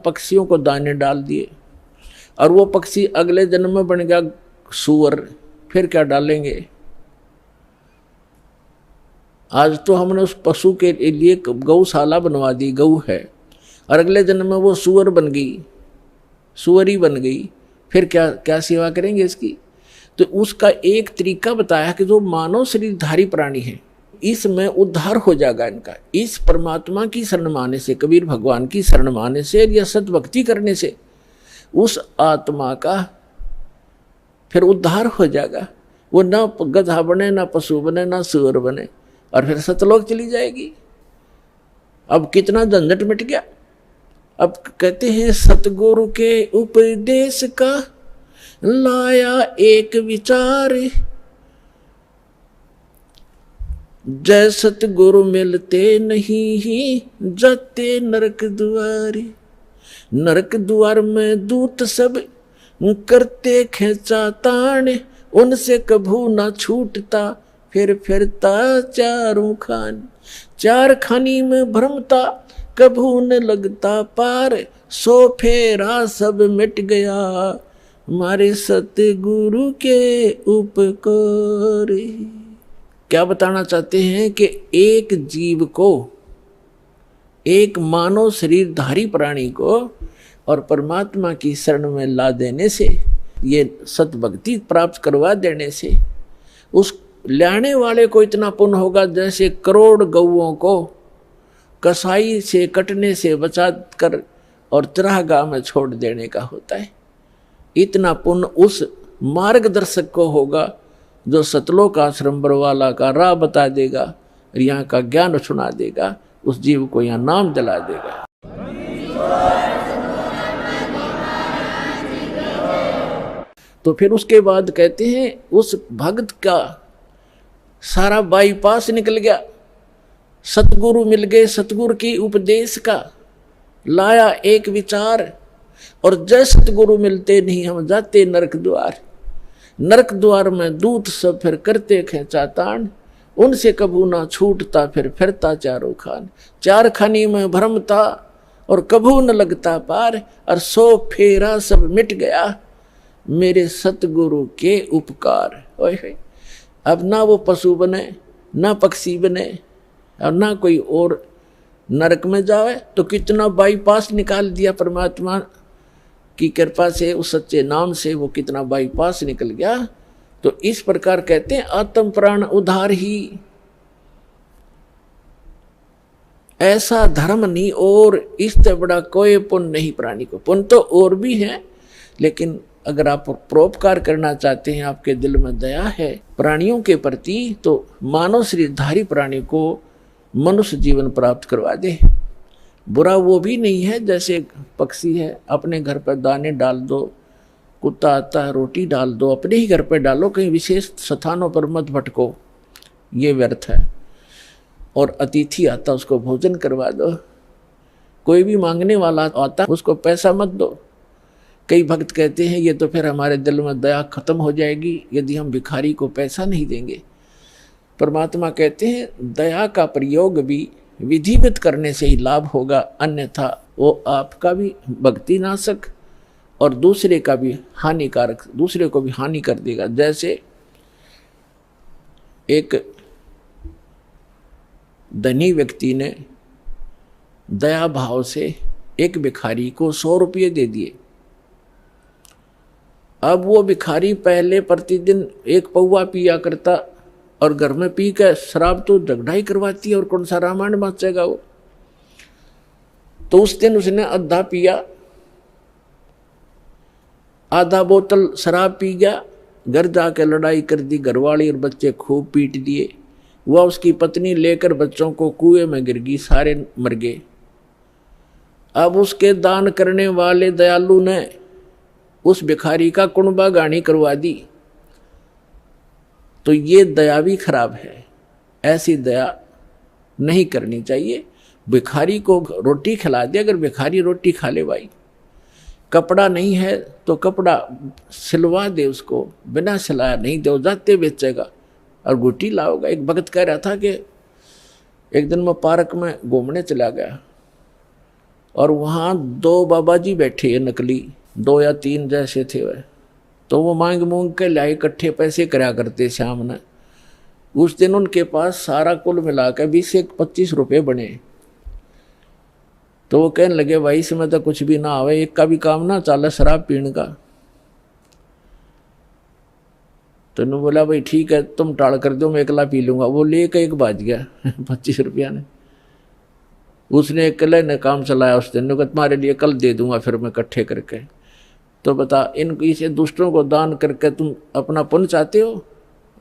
पक्षियों को दाने डाल दिए और वो पक्षी अगले जन्म में बन गया सूअर, फिर क्या डालेंगे? आज तो हमने उस पशु के लिए गौशाला बनवा दी, गऊ है, और अगले जन्म में वो सूअर बन गई, सूअरी बन गई, फिर क्या क्या सेवा करेंगे इसकी? तो उसका एक तरीका बताया कि जो मानव शरीरधारी प्राणी है इसमें उद्धार हो जाएगा इनका, इस परमात्मा की शरण माने से, कबीर भगवान की शरण माने से या सतभक्ति करने से उस आत्मा का फिर उद्धार हो जाएगा। वो ना गधा बने, ना पशु बने, ना सूअर बने, और फिर सतलोक चली जाएगी। अब कितना झंझट मिट गया। अब कहते हैं सतगुरु के उपदेश का लाया एक विचार, जय सतगुरु मिलते नहीं ही जाते नरक द्वारे। नरक द्वार में दूत सब करते खेचा ताण, उनसे कभू ना छूटता फिर फिरता चारों खान। चार खानी में भ्रमता कभू न लगता पार, सो फेरा सब मिट गया हमारे सतगुरु के उपकार। क्या बताना चाहते हैं कि एक जीव को, एक मानव शरीरधारी प्राणी को और परमात्मा की शरण में ला देने से, ये सतभक्ति प्राप्त करवा देने से उस लाने वाले को इतना पुण्य होगा जैसे करोड़ गौओं को कसाई से कटने से बचा कर और चरागाह में छोड़ देने का होता है। इतना पुण्य उस मार्गदर्शक को होगा जो सतलोक आश्रम बरवाला का राह बता देगा और यहाँ का ज्ञान सुना देगा, उस जीव को यहाँ नाम दिला देगा। तो फिर उसके बाद कहते हैं उस भक्त का सारा बाईपास निकल गया, सतगुरु मिल गए, सतगुरु की उपदेश का लाया एक विचार, और जय सतगुरु मिलते नहीं हम जाते नरक द्वार। नरक द्वार में दूत सब फिर करते खेचा तान, उनसे कभू ना छूटता फिर फिरता चारों खान। चार खानी में भ्रमता और कभू न लगता पार, और सो फेरा सब मिट गया मेरे सतगुरु के उपकार। ओए अब ना वो पशु बने, ना पक्षी बने, और ना कोई और नरक में जावे, तो कितना बाईपास निकाल दिया परमात्मा की कृपा से, उस सच्चे नाम से वो कितना बाईपास निकल गया। तो इस प्रकार कहते हैं आत्म प्राण उधार ही, ऐसा धर्म नहीं और इससे बड़ा कोई पुण्य नहीं प्राणी को। पुण्य तो और भी है, लेकिन अगर आप परोपकार करना चाहते हैं, आपके दिल में दया है प्राणियों के प्रति, तो मानव शरीरधारी प्राणी को मनुष्य जीवन प्राप्त करवा दे। बुरा वो भी नहीं है जैसे पक्षी है, अपने घर पर दाने डाल दो, कुत्ता आता है रोटी डाल दो, अपने ही घर पर डालो, कहीं विशेष स्थानों पर मत भटको, ये व्यर्थ है। और अतिथि आता उसको भोजन करवा दो, कोई भी मांगने वाला आता उसको पैसा मत दो। कई भक्त कहते हैं ये तो फिर हमारे दिल में दया खत्म हो जाएगी यदि हम भिखारी को पैसा नहीं देंगे। परमात्मा कहते हैं दया का प्रयोग भी विधिवत करने से ही लाभ होगा, अन्यथा वो आपका भी भक्ति नाशक और दूसरे का भी हानिकारक, दूसरे को भी हानि कर देगा। जैसे एक धनी व्यक्ति ने दया भाव से एक भिखारी को 100 रुपये दे दिए। अब वो भिखारी पहले प्रतिदिन 1 पौवा पिया करता और घर में पी कर शराब तो झगड़ा ही करवाती है और कौन सा रामायण बाँचेगा वो। तो उस दिन उसने आधा पिया, आधा बोतल शराब पी गया, घर जाके लड़ाई कर दी, घरवाली और बच्चे खूब पीट दिए। वह उसकी पत्नी लेकर बच्चों को कुएं में गिर गई, सारे मर गए। अब उसके दान करने वाले दयालु ने उस भिखारी का कुणबा गानी करवा दी। तो ये दया भी खराब है, ऐसी दया नहीं करनी चाहिए। भिखारी को रोटी खिला दे, अगर भिखारी रोटी खा ले भाई, कपड़ा नहीं है तो कपड़ा सिलवा दे उसको, बिना सिलाया नहीं दे जाते बेचेगा और गुटी लाओगा। एक भगत कह रहा था कि एक दिन मैं पार्क में घूमने चला गया और वहाँ 2 बाबा जी बैठे हैं नकली, 2 या 3 जैसे थे वह। तो वो मांग मूंग के लाए, इकट्ठे पैसे कराया करते शाम ने। उस दिन उनके पास सारा कुल मिलाकर 20 से 25 रुपये बने। तो वो कहने लगे भाई इसमें तो कुछ भी ना आवे, एक का भी काम ना चले शराब पीने का। तो उन्होंने बोला भाई ठीक है तुम टाल कर दो, मैं अकेला पी लूंगा। वो लेकर 1 बज गया 25 रुपया ने। उसने अकेले ने काम चलाया उस दिन, तुम्हारे लिए कल दे दूंगा फिर मैं इकट्ठे करके। तो बता इन इसे दूसरों को दान करके तुम अपना पुण्य चाहते हो,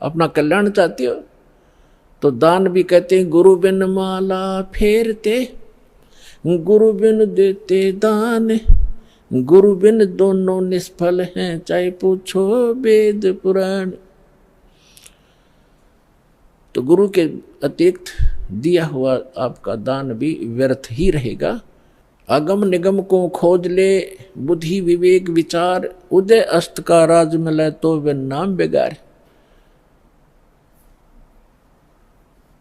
अपना कल्याण चाहते हो? तो दान भी कहते हैं गुरु बिन माला फेरते, गुरु बिन देते दान, गुरु बिन दोनों निष्फल हैं, चाहे पूछो वेद पुराण। तो गुरु के अतिरिक्त दिया हुआ आपका दान भी व्यर्थ ही रहेगा। अगम निगम को खोज ले, बुद्धि विवेक विचार, उदय अस्त का राज मिले तो वे नाम बेगार।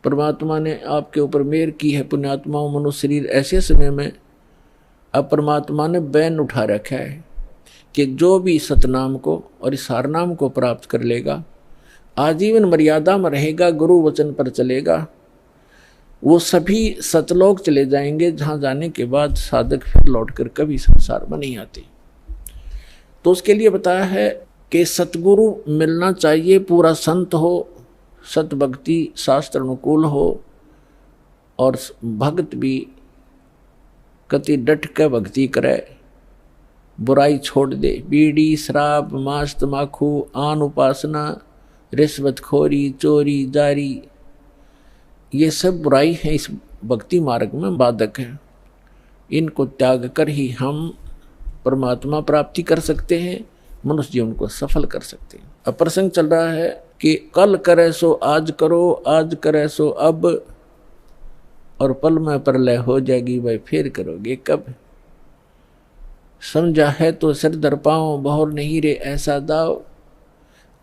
परमात्मा ने आपके ऊपर मेहर की है पुण्यात्माओं। मनुष्य शरीर ऐसे समय में अब परमात्मा ने बैन उठा रखा है कि जो भी सतनाम को और इस हारनाम को प्राप्त कर लेगा, आजीवन मर्यादा में रहेगा, गुरु वचन पर चलेगा, वो सभी सतलोक चले जाएंगे, जहाँ जाने के बाद साधक फिर लौटकर कभी संसार में नहीं आते। तो उसके लिए बताया है कि सतगुरु मिलना चाहिए, पूरा संत हो, सत भक्ति शास्त्र अनुकूल हो और भक्त भी कति डट के भक्ति करे, बुराई छोड़ दे। बीड़ी शराब मांस तमाकू आन उपासना रिश्वतखोरी चोरी जारी ये सब बुराई है, इस भक्ति मार्ग में बाधक है। इनको त्याग कर ही हम परमात्मा प्राप्ति कर सकते हैं, मनुष्य जीवन को सफल कर सकते हैं। अब प्रसंग चल रहा है कि कल करे सो आज करो, आज करे सो अब, और पल में प्रलय हो जाएगी, भाई फिर करोगे कब। समझा है तो सिर दर पाओ, बहुर नहीं रे ऐसा दाव,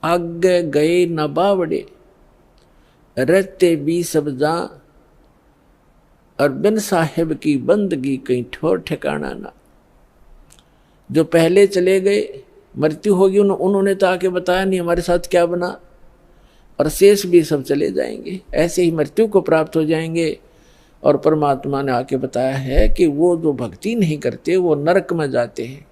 आगे गए न बावड़े, रहते भी सब जा, और बिन साहिब की बंदगी कहीं ठोर ठिकाना ना। जो पहले चले गए, मृत्यु होगी, उन्होंने तो आके बताया नहीं हमारे साथ क्या बना, और शेष भी सब चले जाएंगे, ऐसे ही मृत्यु को प्राप्त हो जाएंगे। और परमात्मा ने आके बताया है कि वो जो भक्ति नहीं करते वो नरक में जाते हैं।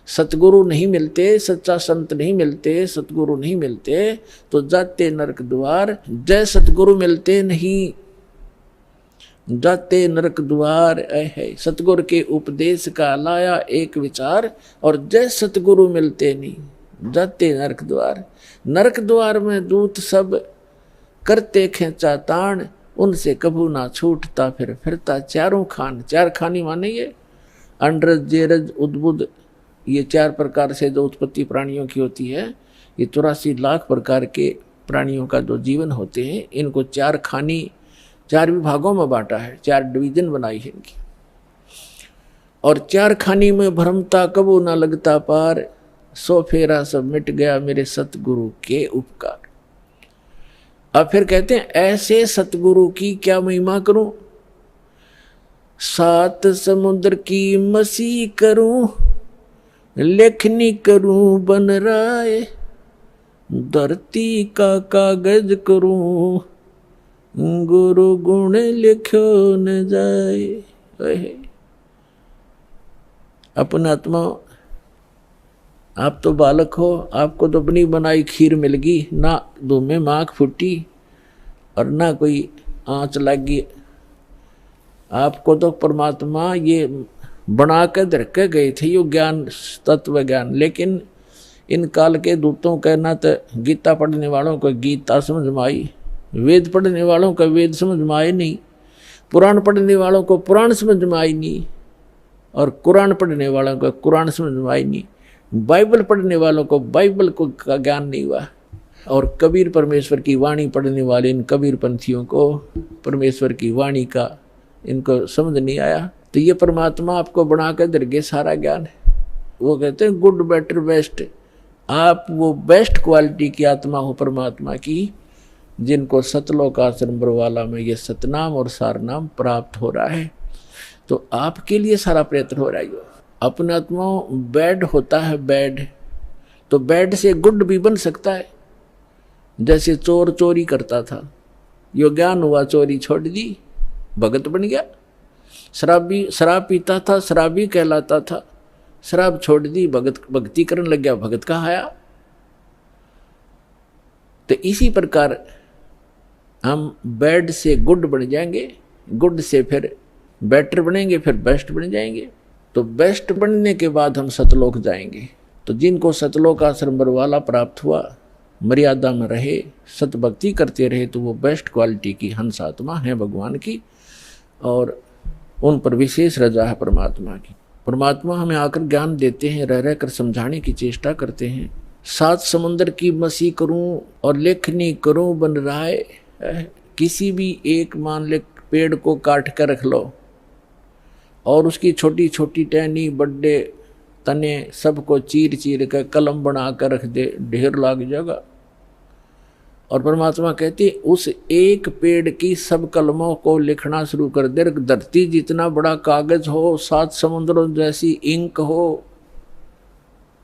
सतगुरु नहीं मिलते, सच्चा संत नहीं मिलते, सतगुरु नहीं मिलते तो जाते नरक द्वार। जय सतगुरु मिलते नहीं जाते नरक द्वार। है सतगुरु के उपदेश का लाया एक विचार, और जय सतगुरु मिलते नहीं जाते नरक द्वार। नरक द्वार में दूत सब करते खेचा ताण, उनसे कभू ना छूटता फिर फिरता चारों खान। 4 खानी माने ये अंडरज जेरज उद्बुद, ये 4 प्रकार से जो उत्पत्ति प्राणियों की होती है, ये 84 लाख प्रकार के प्राणियों का जो जीवन होते हैं, इनको 4 खानी 4 विभागों में बांटा है, 4 डिवीजन बनाई है इनकी। और 4 खानी में भ्रमता कबू ना लगता पार, सो फेरा सब मिट गया मेरे सतगुरु के उपकार। अब फिर कहते हैं ऐसे सतगुरु की क्या महिमा करूं, 7 समुद्र की मसी करूं, लेखनी करूं बन राय, धरती का कागज करूं, गुरु गुण लिखो न जाए। अपना आत्मा, आप तो बालक हो, आपको तो अपनी बनाई खीर मिल गई, ना दूध में माख फूटी और ना कोई आँच लगी। आपको तो परमात्मा ये बना के धर के गए थे, यो ज्ञान तत्व ज्ञान। लेकिन इन काल के दूतों का ना तो गीता पढ़ने वालों को गीता समझ में आई, वेद पढ़ने वालों का वेद समझ में आए नहीं, पुराण पढ़ने वालों को पुराण समझ में आई नहीं, और कुरान पढ़ने वालों को कुरान समझ में आई नहीं, बाइबल पढ़ने वालों को बाइबल को का ज्ञान नहीं हुआ, और कबीर परमेश्वर की वाणी पढ़ने वाले इन कबीर पंथियों को परमेश्वर की वाणी का इनको समझ नहीं आया। तो ये परमात्मा आपको बना कर दरगे सारा ज्ञान है। वो कहते हैं गुड बेटर बेस्ट, आप वो बेस्ट क्वालिटी की आत्मा हो परमात्मा की, जिनको सतलोक आश्रम बरवाला में ये सतनाम और सारनाम प्राप्त हो रहा है। तो आपके लिए सारा प्रयत्न हो रहा है। अपने आत्मा बैड होता है, बैड तो बैड से गुड भी बन सकता है। जैसे चोर चोरी करता था, यो ज्ञान हुआ, चोरी छोड़ दी, भगत बन गया। शराबी शराब पीता था, शराबी कहलाता था, शराब छोड़ दी, भक्ति करने लग गया, भगत कहा आया। तो इसी प्रकार हम बैड से गुड बन जाएंगे, गुड से फिर बेटर बनेंगे, फिर बेस्ट बन जाएंगे। तो बेस्ट बनने के बाद हम सतलोक जाएंगे। तो जिनको सतलोक आश्रम बरवाला प्राप्त हुआ, मर्यादा में रहे, सतभक्ति करते रहे, तो वो बेस्ट क्वालिटी की हंस आत्मा है भगवान की, और उन पर विशेष रजा है परमात्मा की। परमात्मा हमें आकर ज्ञान देते हैं, रह रह कर समझाने की चेष्टा करते हैं। 7 समुद्र की मसी करूं और लेखनी करूं बन राय। किसी भी एक मान ले पेड़ को काट कर रख लो और उसकी छोटी छोटी टहनी, बड़े तने सबको चीर चीर कर कलम बना कर रख दे, ढेर लग जाएगा। और परमात्मा कहती उस एक पेड़ की सब कलमों को लिखना शुरू कर दे। धरती जितना बड़ा कागज हो, 7 समुद्रों जैसी इंक हो,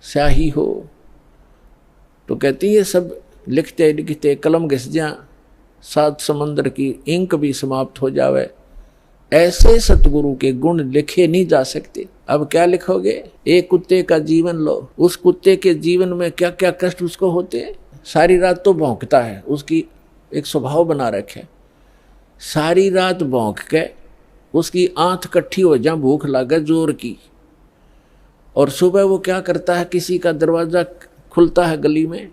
स्याही हो, तो कहती ये सब लिखते लिखते कलम घिस जा, 7 समुद्र की इंक भी समाप्त हो जावे। ऐसे सतगुरु के गुण लिखे नहीं जा सकते। अब क्या लिखोगे? एक कुत्ते का जीवन लो, उस कुत्ते के जीवन में क्या क्या कष्ट उसको होते। सारी रात तो भौंकता है, उसकी एक स्वभाव बना रखे, सारी रात भौंक के उसकी आंख इकट्ठी हो जा, भूख लगे जोर की, और सुबह वो क्या करता है, किसी का दरवाजा खुलता है गली में,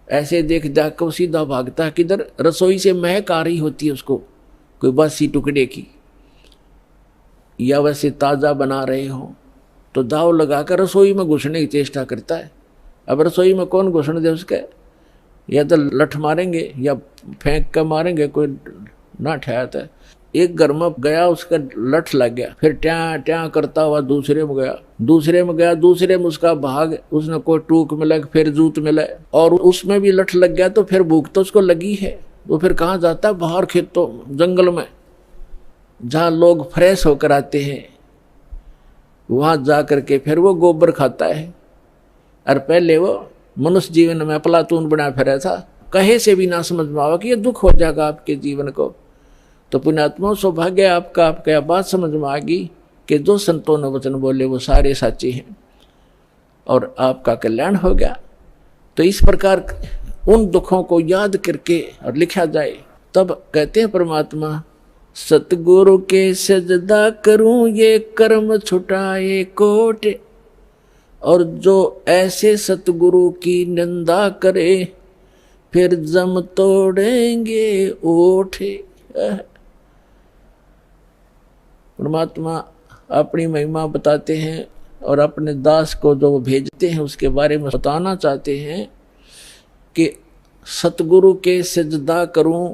ऐसे देख जाकर वो सीधा भागता है किधर, रसोई से महक आ रही होती है उसको, कोई बासी टुकड़े की, या वैसे ताज़ा बना रहे हो, तो दाव लगाकर रसोई में घुसने की चेष्टा करता है। अब रसोई में कौन घुसने दे उसके, या तो लठ मारेंगे या फेंक कर मारेंगे, कोई ना ठहरता है। एक घर में गया, उसका लठ लग गया, फिर ट्या ट्या करता हुआ दूसरे में गया, दूसरे में गया, दूसरे में उसका भाग, उसने कोई टूक मिला, फिर जूत मिला, और उसमें भी लठ लग गया, तो फिर भूख तो उसको लगी है। वो फिर कहाँ जाता है? बाहर खेतों जंगल में, जहाँ लोग फ्रेश होकर आते हैं, वहाँ जा करके फिर वो गोबर खाता है। और पहले वो मनुष्य जीवन में प्लातून बना फिरा था, कहे से भी ना समझ में आवा कि ये दुख हो जाएगा आपके जीवन को। तो पुण्यात्मा सौभाग्य आपका, आपका बात समझ में आ गई कि जो संतों ने वचन बोले वो सारे साचे हैं, और आपका कल्याण हो गया। तो इस प्रकार उन दुखों को याद करके और लिखा जाए, तब कहते हैं परमात्मा, सतगुरु के सजदा करूं ये कर्म छुटाए कोट। और जो ऐसे सतगुरु की निंदा करे, फिर जम तोड़ेंगे ओठे। परमात्मा अपनी महिमा बताते हैं और अपने दास को जो वो भेजते हैं उसके बारे में बताना चाहते हैं कि सतगुरु के सजदा करूं,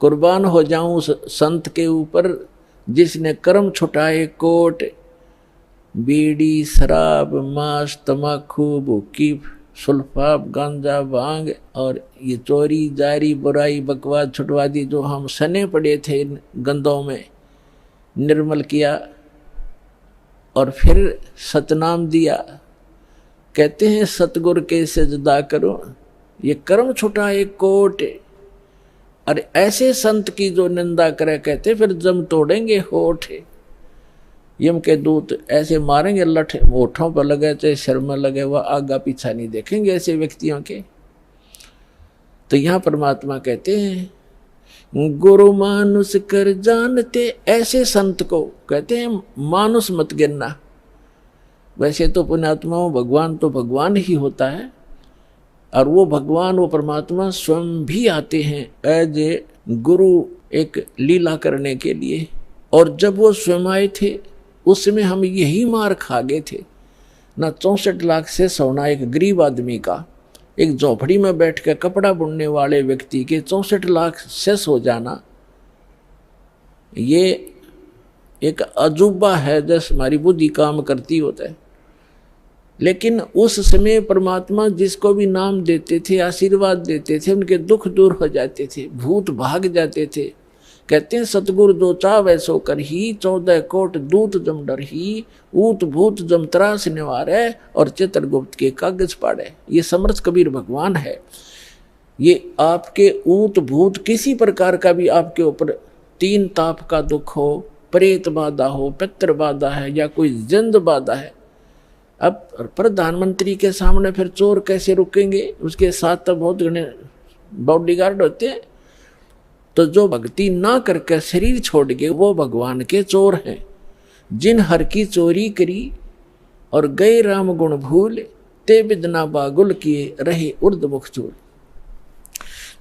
कुर्बान हो जाऊं उस संत के ऊपर जिसने कर्म छुटाए कोट। बीड़ी, शराब, मांस, तमाकू, भूकी, सुल्फाब, गांजा, भांग और ये चोरी, जारी, बुराई, बकवाद, छुटवादी जो हम सने पड़े थे इन गंदों में, निर्मल किया और फिर सतनाम दिया। कहते हैं सतगुरु के सजदा करो, ये कर्म छुटाए कोट। और ऐसे संत की जो निंदा करे, कहते फिर जम तोड़ेंगे होठ। यम के दूत ऐसे मारेंगे, लठ होठों पर लगे चाहे सिर में लगे, वह आगा पीछा नहीं देखेंगे ऐसे व्यक्तियों के। तो यहाँ परमात्मा कहते हैं गुरु मानुष कर जानते, ऐसे संत को कहते हैं मानुष मत गिनना। वैसे तो पुण्यात्माओं भगवान तो भगवान ही होता है, और वो भगवान वो परमात्मा स्वयं भी आते हैं एज ए गुरु, एक लीला करने के लिए। और जब वो स्वयं आए थे उस समय हम यही मार खा गए थे ना। 64 लाख से सोना एक गरीब आदमी का, एक झोपड़ी में बैठ के कपड़ा बुनने वाले व्यक्ति के 64 लाख सेस हो जाना, ये एक अजूबा है, जैसे हमारी बुद्धि काम करती होता है। लेकिन उस समय परमात्मा जिसको भी नाम देते थे, आशीर्वाद देते थे, उनके दुख दूर हो जाते थे, भूत भाग जाते थे। कहते हैं सतगुरु जो चावै सो कर ही, 14 कोट दूत जम डर ही, ऊत भूत जम त्रास निवारे और चित्रगुप्त के कागज पाड़े। ये समर्थ कबीर भगवान है। ये आपके ऊत भूत किसी प्रकार का भी आपके ऊपर 3 ताप का दुख हो, प्रेत बाधा हो, पितृ बाधा है या कोई जिंद बाधा है, अब प्रधानमंत्री के सामने फिर चोर कैसे रुकेंगे? उसके साथ तो बहुत घने बॉडीगार्ड होते हैं। तो जो भक्ति ना करके शरीर छोड़ के वो भगवान के चोर हैं। जिन हर की चोरी करी और गए राम गुण भूल, ते बिदना बागुल किए रहे उर्द चूल।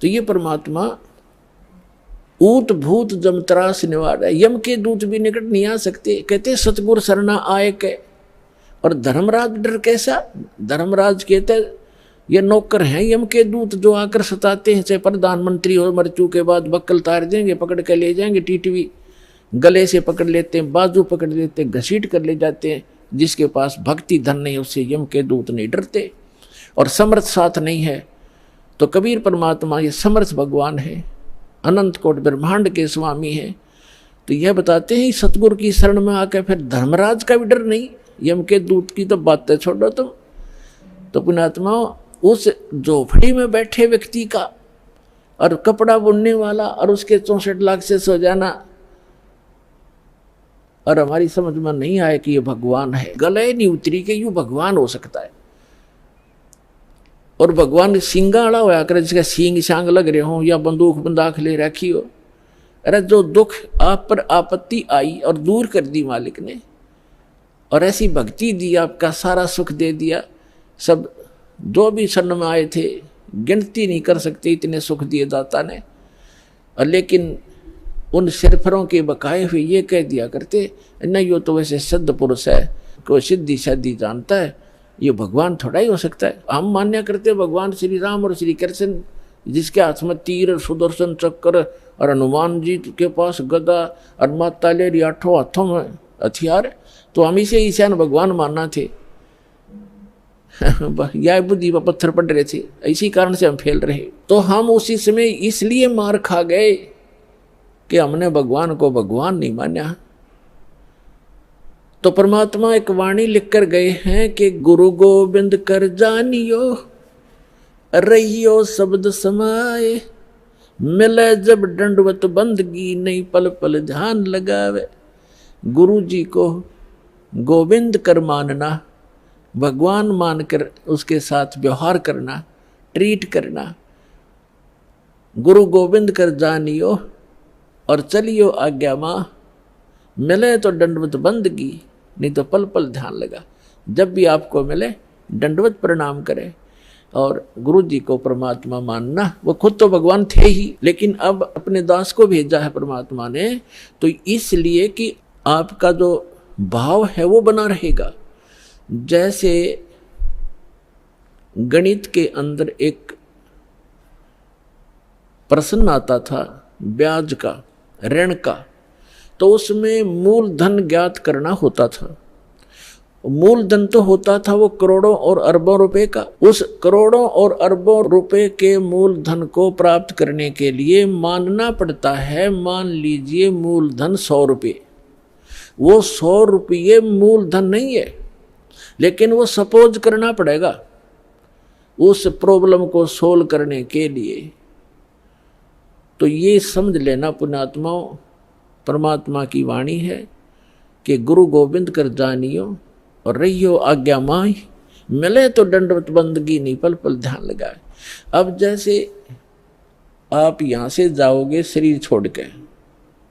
तो ये परमात्मा ऊत भूत जम त्रास निवार है। यम के दूत भी निकट नहीं आ सकते। कहते सतगुर सरना आए के। और धर्मराज डर कैसा? धर्मराज कहते ये नौकर हैं यम के दूत जो आकर सताते हैं, चाहे प्रधानमंत्री हो, मृत्यु के बाद बक्कल तार देंगे, पकड़ के ले जाएंगे, टीटवी गले से पकड़ लेते हैं, बाजू पकड़ लेते हैं, घसीट कर ले जाते हैं। जिसके पास भक्ति धन नहीं उससे यम के दूत नहीं डरते। और समर्थ साथ नहीं है तो कबीर परमात्मा ये समर्थ भगवान है, अनंत कोट ब्रह्मांड के स्वामी हैं। तो यह बताते हैं सतगुरु की शरण में आकर फिर धर्मराज का भी डर नहीं, यम के दूत की तो बातें छोड़ो तुम। तो पुण्यात्मा उस झोपड़ी में बैठे व्यक्ति का और कपड़ा बुनने वाला और उसके 64 लाख से सो जाना, और हमारी समझ में नहीं आया कि ये भगवान है। गले नहीं उतरी के यूं भगवान हो सकता है। और भगवान सिंगाड़ा होया करे, जिसका सींग शांग लग रहे हो या बंदूक बंदाख ले रखी हो। अरे जो दुख आप पर आपत्ति आई और दूर कर दी मालिक ने, और ऐसी भक्ति दी, आपका सारा सुख दे दिया। सब जो भी शरण में आए थे गिनती नहीं कर सकते इतने सुख दिए दाता ने। और लेकिन उन सिरफरों के बकाए हुए ये कह दिया करते, नहीं यो तो वैसे सिद्ध पुरुष है, कोई सिद्धि शादी जानता है, ये भगवान थोड़ा ही हो सकता है। हम मान्य करते भगवान श्री राम और श्री कृष्ण, जिसके हाथ में तीर, सुदर्शन चक्र, और हनुमान जी के पास गदा, और माता लेरी 8 हाथों में हथियार, तो हम इसे ईशान भगवान मानना थे। यह बुद्धि पर पत्थर पड़ रहे थे, इसी कारण से हम फेल रहे। तो हम उसी समय इसलिए मार खा गए कि हमने भगवान को भगवान नहीं माना। तो परमात्मा एक वाणी लिखकर गए हैं कि गुरु गोविंद कर जानियो, रहियो शब्द समाए, मिले जब दंडवत बंदगी, नहीं पल पल ध्यान लगावे। गुरु जी को गोविंद कर मानना, भगवान मानकर उसके साथ व्यवहार करना, ट्रीट करना। गुरु गोविंद कर जानियो और चलियो आज्ञा माँ, मिले तो दंडवत बंदगी, नहीं तो पल पल ध्यान लगा। जब भी आपको मिले दंडवत प्रणाम करें और गुरु जी को परमात्मा मानना। वो खुद तो भगवान थे ही, लेकिन अब अपने दास को भेजा है परमात्मा ने, तो इसलिए कि आपका जो भाव है वो बना रहेगा। जैसे गणित के अंदर एक प्रश्न आता था ब्याज का, ऋण का, तो उसमें मूलधन ज्ञात करना होता था। मूलधन तो होता था वो करोड़ों और अरबों रुपए का। उस करोड़ों और अरबों रुपए के मूलधन को प्राप्त करने के लिए मानना पड़ता है, मान लीजिए मूलधन 100 रुपये। वो 100 रुपये मूलधन नहीं है, लेकिन वो सपोज करना पड़ेगा उस प्रॉब्लम को सोल्व करने के लिए। तो ये समझ लेना पुण्यात्माओं, परमात्मा की वाणी है कि गुरु गोविंद कर जानियो और रहियो आज्ञा माही, मिले तो दंडवत बंदगी, नहीं पल पल ध्यान लगाए। अब जैसे आप यहाँ से जाओगे शरीर छोड़ के,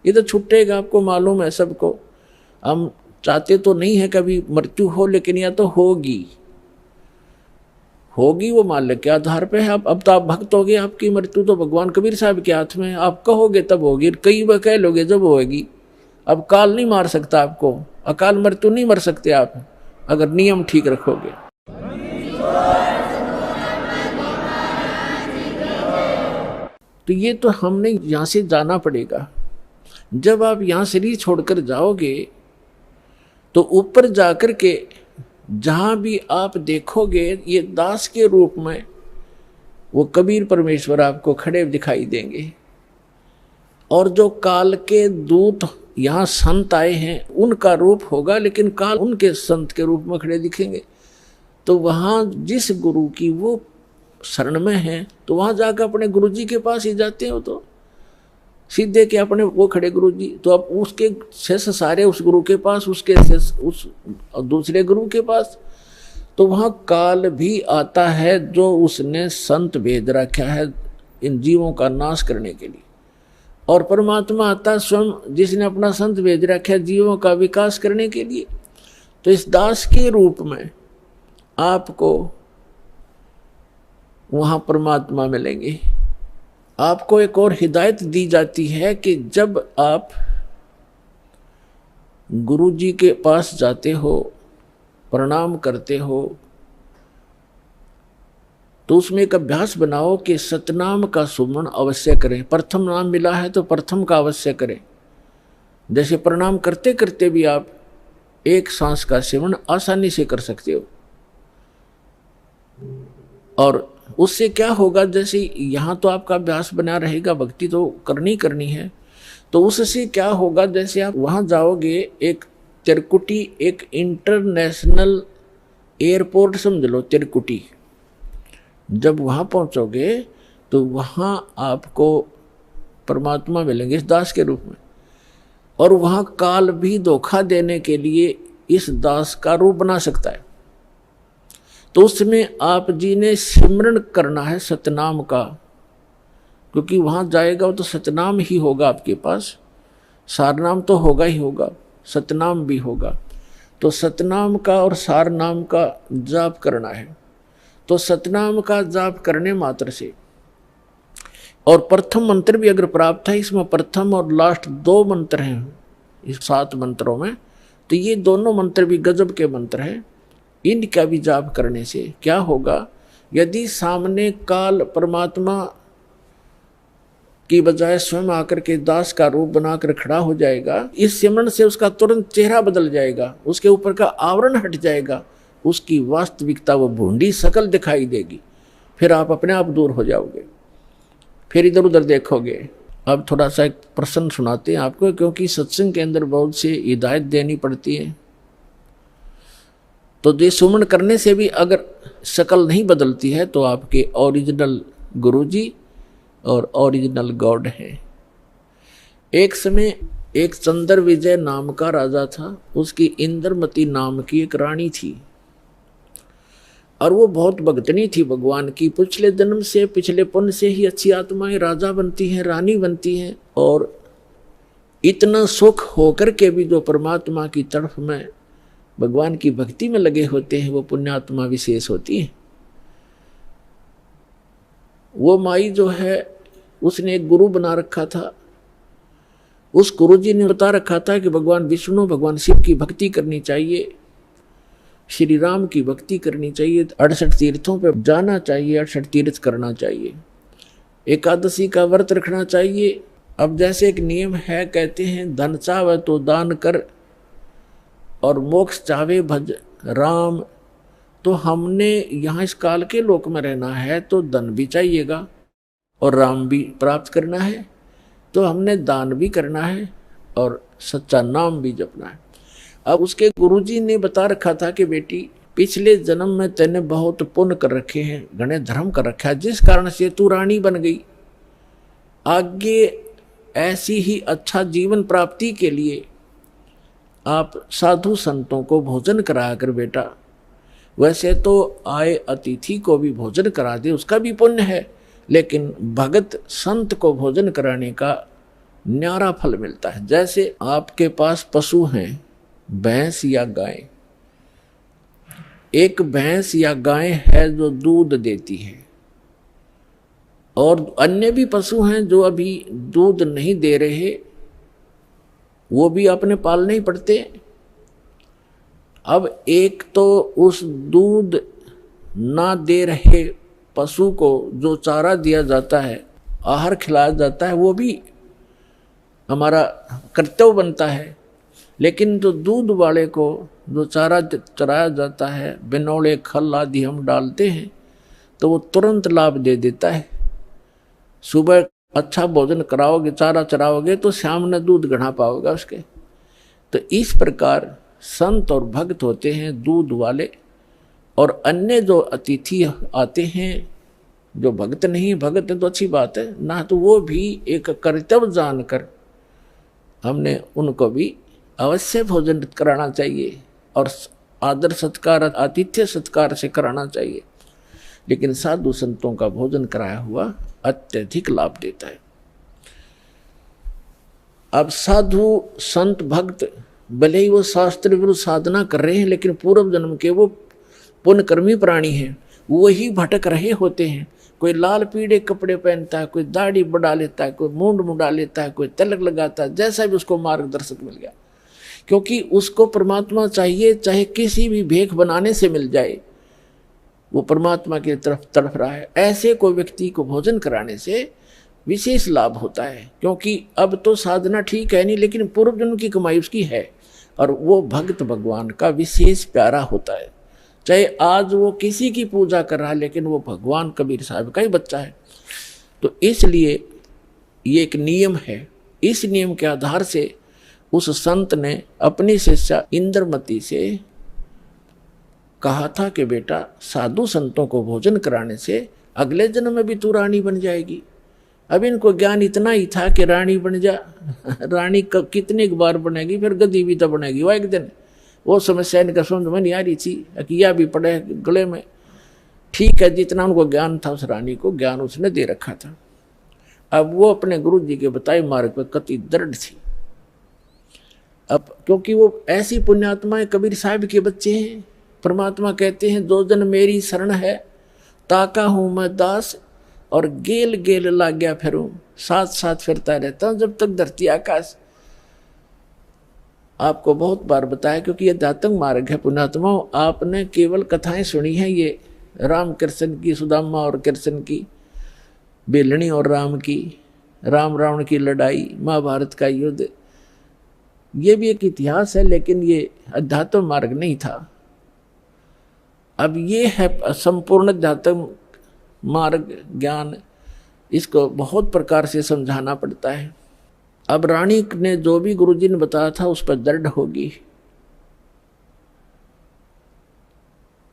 ये तो छूटेगा, आपको मालूम है सबको। हम चाहते तो नहीं है कभी मृत्यु हो, लेकिन यह तो होगी होगी। वो मालिक के आधार पे है। अब तो आप भक्त हो गए, आपकी मृत्यु तो भगवान कबीर साहब के हाथ में है। आप कहोगे तब होगी, कई बार कह लोगे जब होगी। अब काल नहीं मार सकता आपको, अकाल मृत्यु नहीं मर सकते आप अगर नियम ठीक रखोगे। तो ये तो हमने यहाँ से जाना पड़ेगा। जब आप यहाँ शरीर छोड़कर जाओगे तो ऊपर जाकर के जहाँ भी आप देखोगे ये दास के रूप में वो कबीर परमेश्वर आपको खड़े दिखाई देंगे। और जो काल के दूत यहाँ संत आए हैं उनका रूप होगा, लेकिन काल उनके संत के रूप में खड़े दिखेंगे। तो वहाँ जिस गुरु की वो शरण में है तो वहाँ जाकर अपने गुरु जी के पास ही जाते हैं। वो तो सीधे के अपने वो खड़े गुरु जी, तो अब उसके शेष सारे उस गुरु के पास, उसके शेष उस दूसरे गुरु के पास। तो वहाँ काल भी आता है जो उसने संत भेज रखा है इन जीवों का नाश करने के लिए, और परमात्मा आता स्वयं जिसने अपना संत भेज रखा है जीवों का विकास करने के लिए। तो इस दास के रूप में आपको वहाँ परमात्मा मिलेंगे। आपको एक और हिदायत दी जाती है कि जब आप गुरु जी के पास जाते हो, प्रणाम करते हो, तो उसमें एक अभ्यास बनाओ कि सतनाम का सुमरण अवश्य करें। प्रथम नाम मिला है तो प्रथम का अवश्य करें। जैसे प्रणाम करते करते भी आप एक सांस का सेवन आसानी से कर सकते हो। और उससे क्या होगा, जैसे यहाँ तो आपका अभ्यास बना रहेगा, भक्ति तो करनी है, तो उससे क्या होगा, जैसे आप वहाँ जाओगे, एक तिरकुटी, एक इंटरनेशनल एयरपोर्ट समझ लो तिरकुटी, जब वहाँ पहुँचोगे तो वहाँ आपको परमात्मा मिलेंगे इस दास के रूप में। और वहाँ काल भी धोखा देने के लिए इस दास का रूप बना सकता है। तो उसमें आप जी ने सिमरण करना है सतनाम का, क्योंकि वहाँ जाएगा तो सतनाम ही होगा आपके पास, सारनाम तो होगा ही होगा, सतनाम भी होगा। तो सतनाम का और सारनाम का जाप करना है। तो सतनाम का जाप करने मात्र से, और प्रथम मंत्र भी अगर प्राप्त है, इसमें प्रथम और लास्ट 2 मंत्र हैं इस 7 मंत्रों में, तो ये दोनों मंत्र भी गजब के मंत्र हैं। इनका भी जाप करने से क्या होगा, यदि सामने काल परमात्मा की बजाय स्वयं आकर के दास का रूप बनाकर खड़ा हो जाएगा, इस सिमरण से उसका तुरंत चेहरा बदल जाएगा, उसके ऊपर का आवरण हट जाएगा, उसकी वास्तविकता वो भूंडी शकल दिखाई देगी। फिर आप अपने आप दूर हो जाओगे, फिर इधर उधर देखोगे। अब थोड़ा सा एक प्रश्न सुनाते हैं आपको, क्योंकि सत्संग के अंदर बहुत से हिदायत देनी पड़ती है। तो ये सुमन करने से भी अगर शकल नहीं बदलती है तो आपके ओरिजिनल गुरुजी और ओरिजिनल गॉड हैं। एक समय एक चंद्र विजय नाम का राजा था, उसकी इंद्रमती नाम की एक रानी थी, और वो बहुत भक्तनी थी भगवान की। पिछले जन्म से, पिछले पुण्य से ही अच्छी आत्माएं राजा बनती हैं, रानी बनती हैं, और इतना सुख होकर के भी जो परमात्मा की तरफ में भगवान की भक्ति में लगे होते हैं वो पुण्यात्मा विशेष होती हैं। वो माई जो है उसने एक गुरु बना रखा था। उस गुरु जी ने बता रखा था कि भगवान विष्णु, भगवान शिव की भक्ति करनी चाहिए, श्री राम की भक्ति करनी चाहिए, 68 तीर्थों पे जाना चाहिए, 68 तीर्थ करना चाहिए, एकादशी का व्रत रखना चाहिए। अब जैसे एक नियम है, कहते हैं धन चाहे तो दान कर और मोक्ष चाहे भज राम। तो हमने यहाँ इस काल के लोक में रहना है तो धन भी चाहिएगा और राम भी प्राप्त करना है, तो हमने दान भी करना है और सच्चा नाम भी जपना है। अब उसके गुरुजी ने बता रखा था कि बेटी पिछले जन्म में तेने बहुत पुण्य कर रखे हैं, घने धर्म कर रखा है, जिस कारण से तू रानी बन गई। आगे ऐसी ही अच्छा जीवन प्राप्ति के लिए आप साधु संतों को भोजन करा कर बेटा, वैसे तो आए अतिथि को भी भोजन करा दे, उसका भी पुण्य है, लेकिन भगत संत को भोजन कराने का न्यारा फल मिलता है। जैसे आपके पास पशु हैं, भैंस या गाय, एक भैंस या गाय है जो दूध देती है, और अन्य भी पशु हैं जो अभी दूध नहीं दे रहे, वो भी अपने पालने ही पड़ते। अब एक तो उस दूध ना दे रहे पशु को जो चारा दिया जाता है, आहार खिलाया जाता है, वो भी हमारा कर्तव्य बनता है। लेकिन जो दूध वाले को जो चारा चराया जाता है, बिनौले खल आदि हम डालते हैं, तो वो तुरंत लाभ दे देता है। सुबह अच्छा भोजन कराओगे, चारा चराओगे तो शाम ने दूध गढ़ा पाओगे उसके। तो इस प्रकार संत और भक्त होते हैं दूध वाले, और अन्य जो अतिथि आते हैं जो भक्त नहीं, भक्त है तो अच्छी बात है ना, तो वो भी एक कर्तव्य जानकर हमने उनको भी अवश्य भोजन कराना चाहिए और आदर सत्कार, आतिथ्य सत्कार से कराना चाहिए। लेकिन साधु संतों का भोजन कराया हुआ अत्यधिक लाभ देता है। अब साधु संत भक्त भले ही वो शास्त्र विरुद्ध साधना कर रहे हैं, लेकिन पूर्व जन्म के वो पुण्यकर्मी प्राणी हैं, वही भटक रहे होते हैं। कोई लाल पीले कपड़े पहनता है, कोई दाढ़ी बढ़ा लेता है, कोई मूंड मुड़ा लेता है, कोई तिलक लगाता है, जैसा भी उसको मार्गदर्शक मिल गया, क्योंकि उसको परमात्मा चाहिए, चाहे किसी भी भेख बनाने से मिल जाए, वो परमात्मा की तरफ तड़प रहा है। ऐसे कोई व्यक्ति को भोजन कराने से विशेष लाभ होता है, क्योंकि अब तो साधना ठीक है नहीं, लेकिन पूर्व जन्म की कमाई उसकी है, और वो भक्त भगवान का विशेष प्यारा होता है। चाहे आज वो किसी की पूजा कर रहा है, लेकिन वो भगवान कबीर साहब का ही बच्चा है। तो इसलिए ये एक नियम है। इस नियम के आधार से उस संत ने अपनी शिष्या इंद्रमती से कहा था कि बेटा, साधु संतों को भोजन कराने से अगले जन्म में भी तू रानी बन जाएगी। अब इनको ज्ञान इतना ही था कि रानी बन जा, रानी कितनी बार बनेगी, फिर गद्दी भी तो बनेगी वो एक दिन। वो समस्या इनका समझ में नहीं आ रही थी, अकिया भी पड़े गले में। ठीक है, जितना उनको ज्ञान था उस रानी को ज्ञान उसने दे रखा था। अब वो अपने गुरु जी के बताए मार्ग पर कति दृढ़ थी। अब क्योंकि वो ऐसी पुण्यात्माएं कबीर साहब के बच्चे हैं। परमात्मा कहते हैं, दो जन मेरी शरण है, ताका हूं मैं दास, और गेल गेल लाग गया फिरूं, साथ साथ फिरता रहता हूं जब तक धरती आकाश। आपको बहुत बार बताया, क्योंकि ये दातंग मार्ग है पुण्यात्माओं। आपने केवल कथाएं सुनी हैं, ये राम कृष्ण की, सुदामा और कृष्ण की, बेलनी और राम की, राम रावण की लड़ाई, महाभारत का युद्ध, ये भी एक इतिहास है, लेकिन ये अध्यात्म मार्ग नहीं था। अब ये है संपूर्ण अध्यात्म मार्ग ज्ञान, इसको बहुत प्रकार से समझाना पड़ता है। अब रानी ने जो भी गुरुजी ने बताया था उस पर दृढ़ होगी,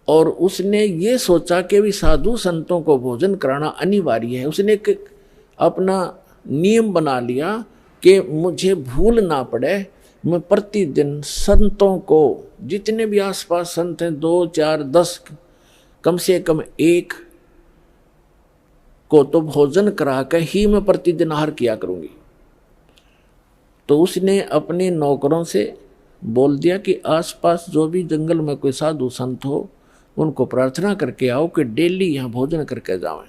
और उसने ये सोचा कि भी साधु संतों को भोजन कराना अनिवार्य है। उसने एक अपना नियम बना लिया कि मुझे भूल ना पड़े, मैं प्रतिदिन संतों को, जितने भी आसपास संत हैं, 2, 4, 10, कम से कम एक को तो भोजन करा कर ही मैं प्रतिदिन आहार किया करूंगी। तो उसने अपने नौकरों से बोल दिया कि आसपास जो भी जंगल में कोई साधु संत हो, उनको प्रार्थना करके आओ कि डेली यहाँ भोजन करके जाएं,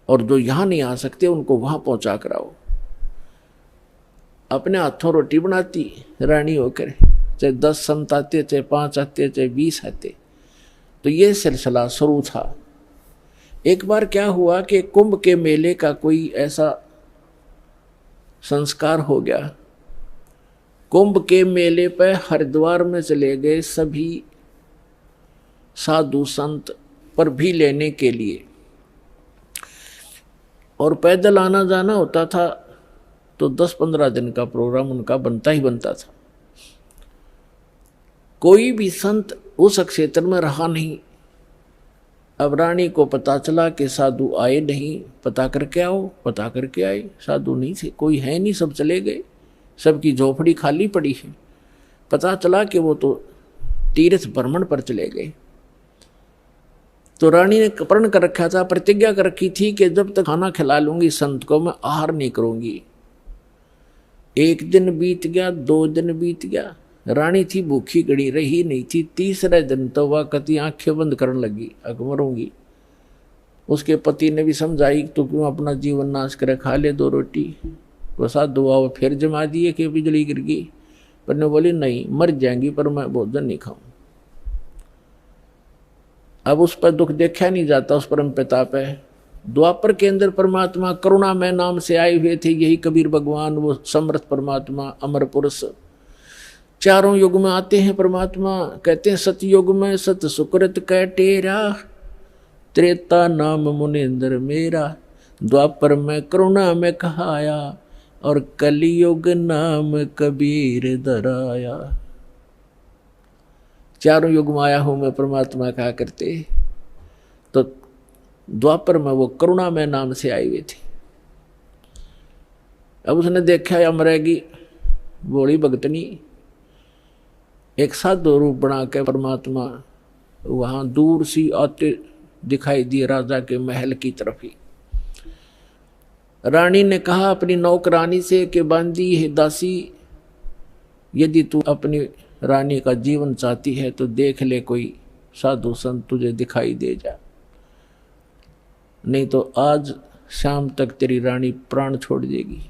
और जो यहाँ नहीं आ सकते उनको वहाँ पहुँचा कर आओ। अपने हाथों रोटी बनाती रानी होकर, चाहे 10 संत आते, चाहे 5 आते, चाहे 20 आते। तो ये सिलसिला शुरू था। एक बार क्या हुआ कि कुंभ के मेले का कोई ऐसा संस्कार हो गया। कुंभ के मेले पर हरिद्वार में चले गए सभी साधु संत पर भी लेने के लिए, और पैदल आना जाना होता था, तो 10-15 दिन का प्रोग्राम उनका बनता ही बनता था। कोई भी संत उस क्षेत्र में रहा नहीं। अब रानी को पता चला कि साधु आए नहीं, पता करके आओ। पता करके आए, साधु नहीं थे, कोई है नहीं, सब चले गए, सबकी झोपड़ी खाली पड़ी है। पता चला कि वो तो तीर्थ भ्रमण पर चले गए। तो रानी ने प्रण कर रखा था, प्रतिज्ञा कर रखी थी कि जब तक खाना खिला लूंगी संत को, मैं आहार नहीं करूंगी। 1 दिन बीत गया, 2 दिन बीत गया, रानी थी भूखी गड़ी, रही नहीं थी। 3रे दिन तो वह कति आंखें बंद करने लगी, अब मरूंगी। उसके पति ने भी समझाई, तो क्यों अपना जीवन नाश करे, खा ले 2 रोटी। वो साधु आओ फिर जमा दिए कि बिजली गिर गई, पर ने बोली नहीं, मर जाएंगी पर मैं भोजन नहीं खाऊं। अब उस पर दुख देखा नहीं जाता, उस परम पिता पे। द्वापर के अंदर परमात्मा करुणा में नाम से आए हुए थे, यही कबीर भगवान, वो समर्थ परमात्मा, अमर पुरुष। चारों युग में आते हैं परमात्मा। कहते हैं सतयुग में सत सुकृत कह टेरा, त्रेता नाम मुनिंद्र मेरा। द्वापर में करुणा में कहाया, और कलियुग नाम कबीर दराया। चारों युग में आया हूं मैं परमात्मा कहा करते, तो द्वापर में वो करुणा में नाम से आई हुई थी। अब उसने देखा या मरेगी बोली भगतनी, एक साधु रूप बना के परमात्मा वहां दूर सी आते दिखाई दिए राजा के महल की तरफ ही। रानी ने कहा अपनी नौकरानी से कि बांदी है दासी, यदि तू अपनी रानी का जीवन चाहती है तो देख ले कोई साधु संत तुझे दिखाई दे जा, नहीं तो आज शाम तक तेरी रानी प्राण छोड़ देगी।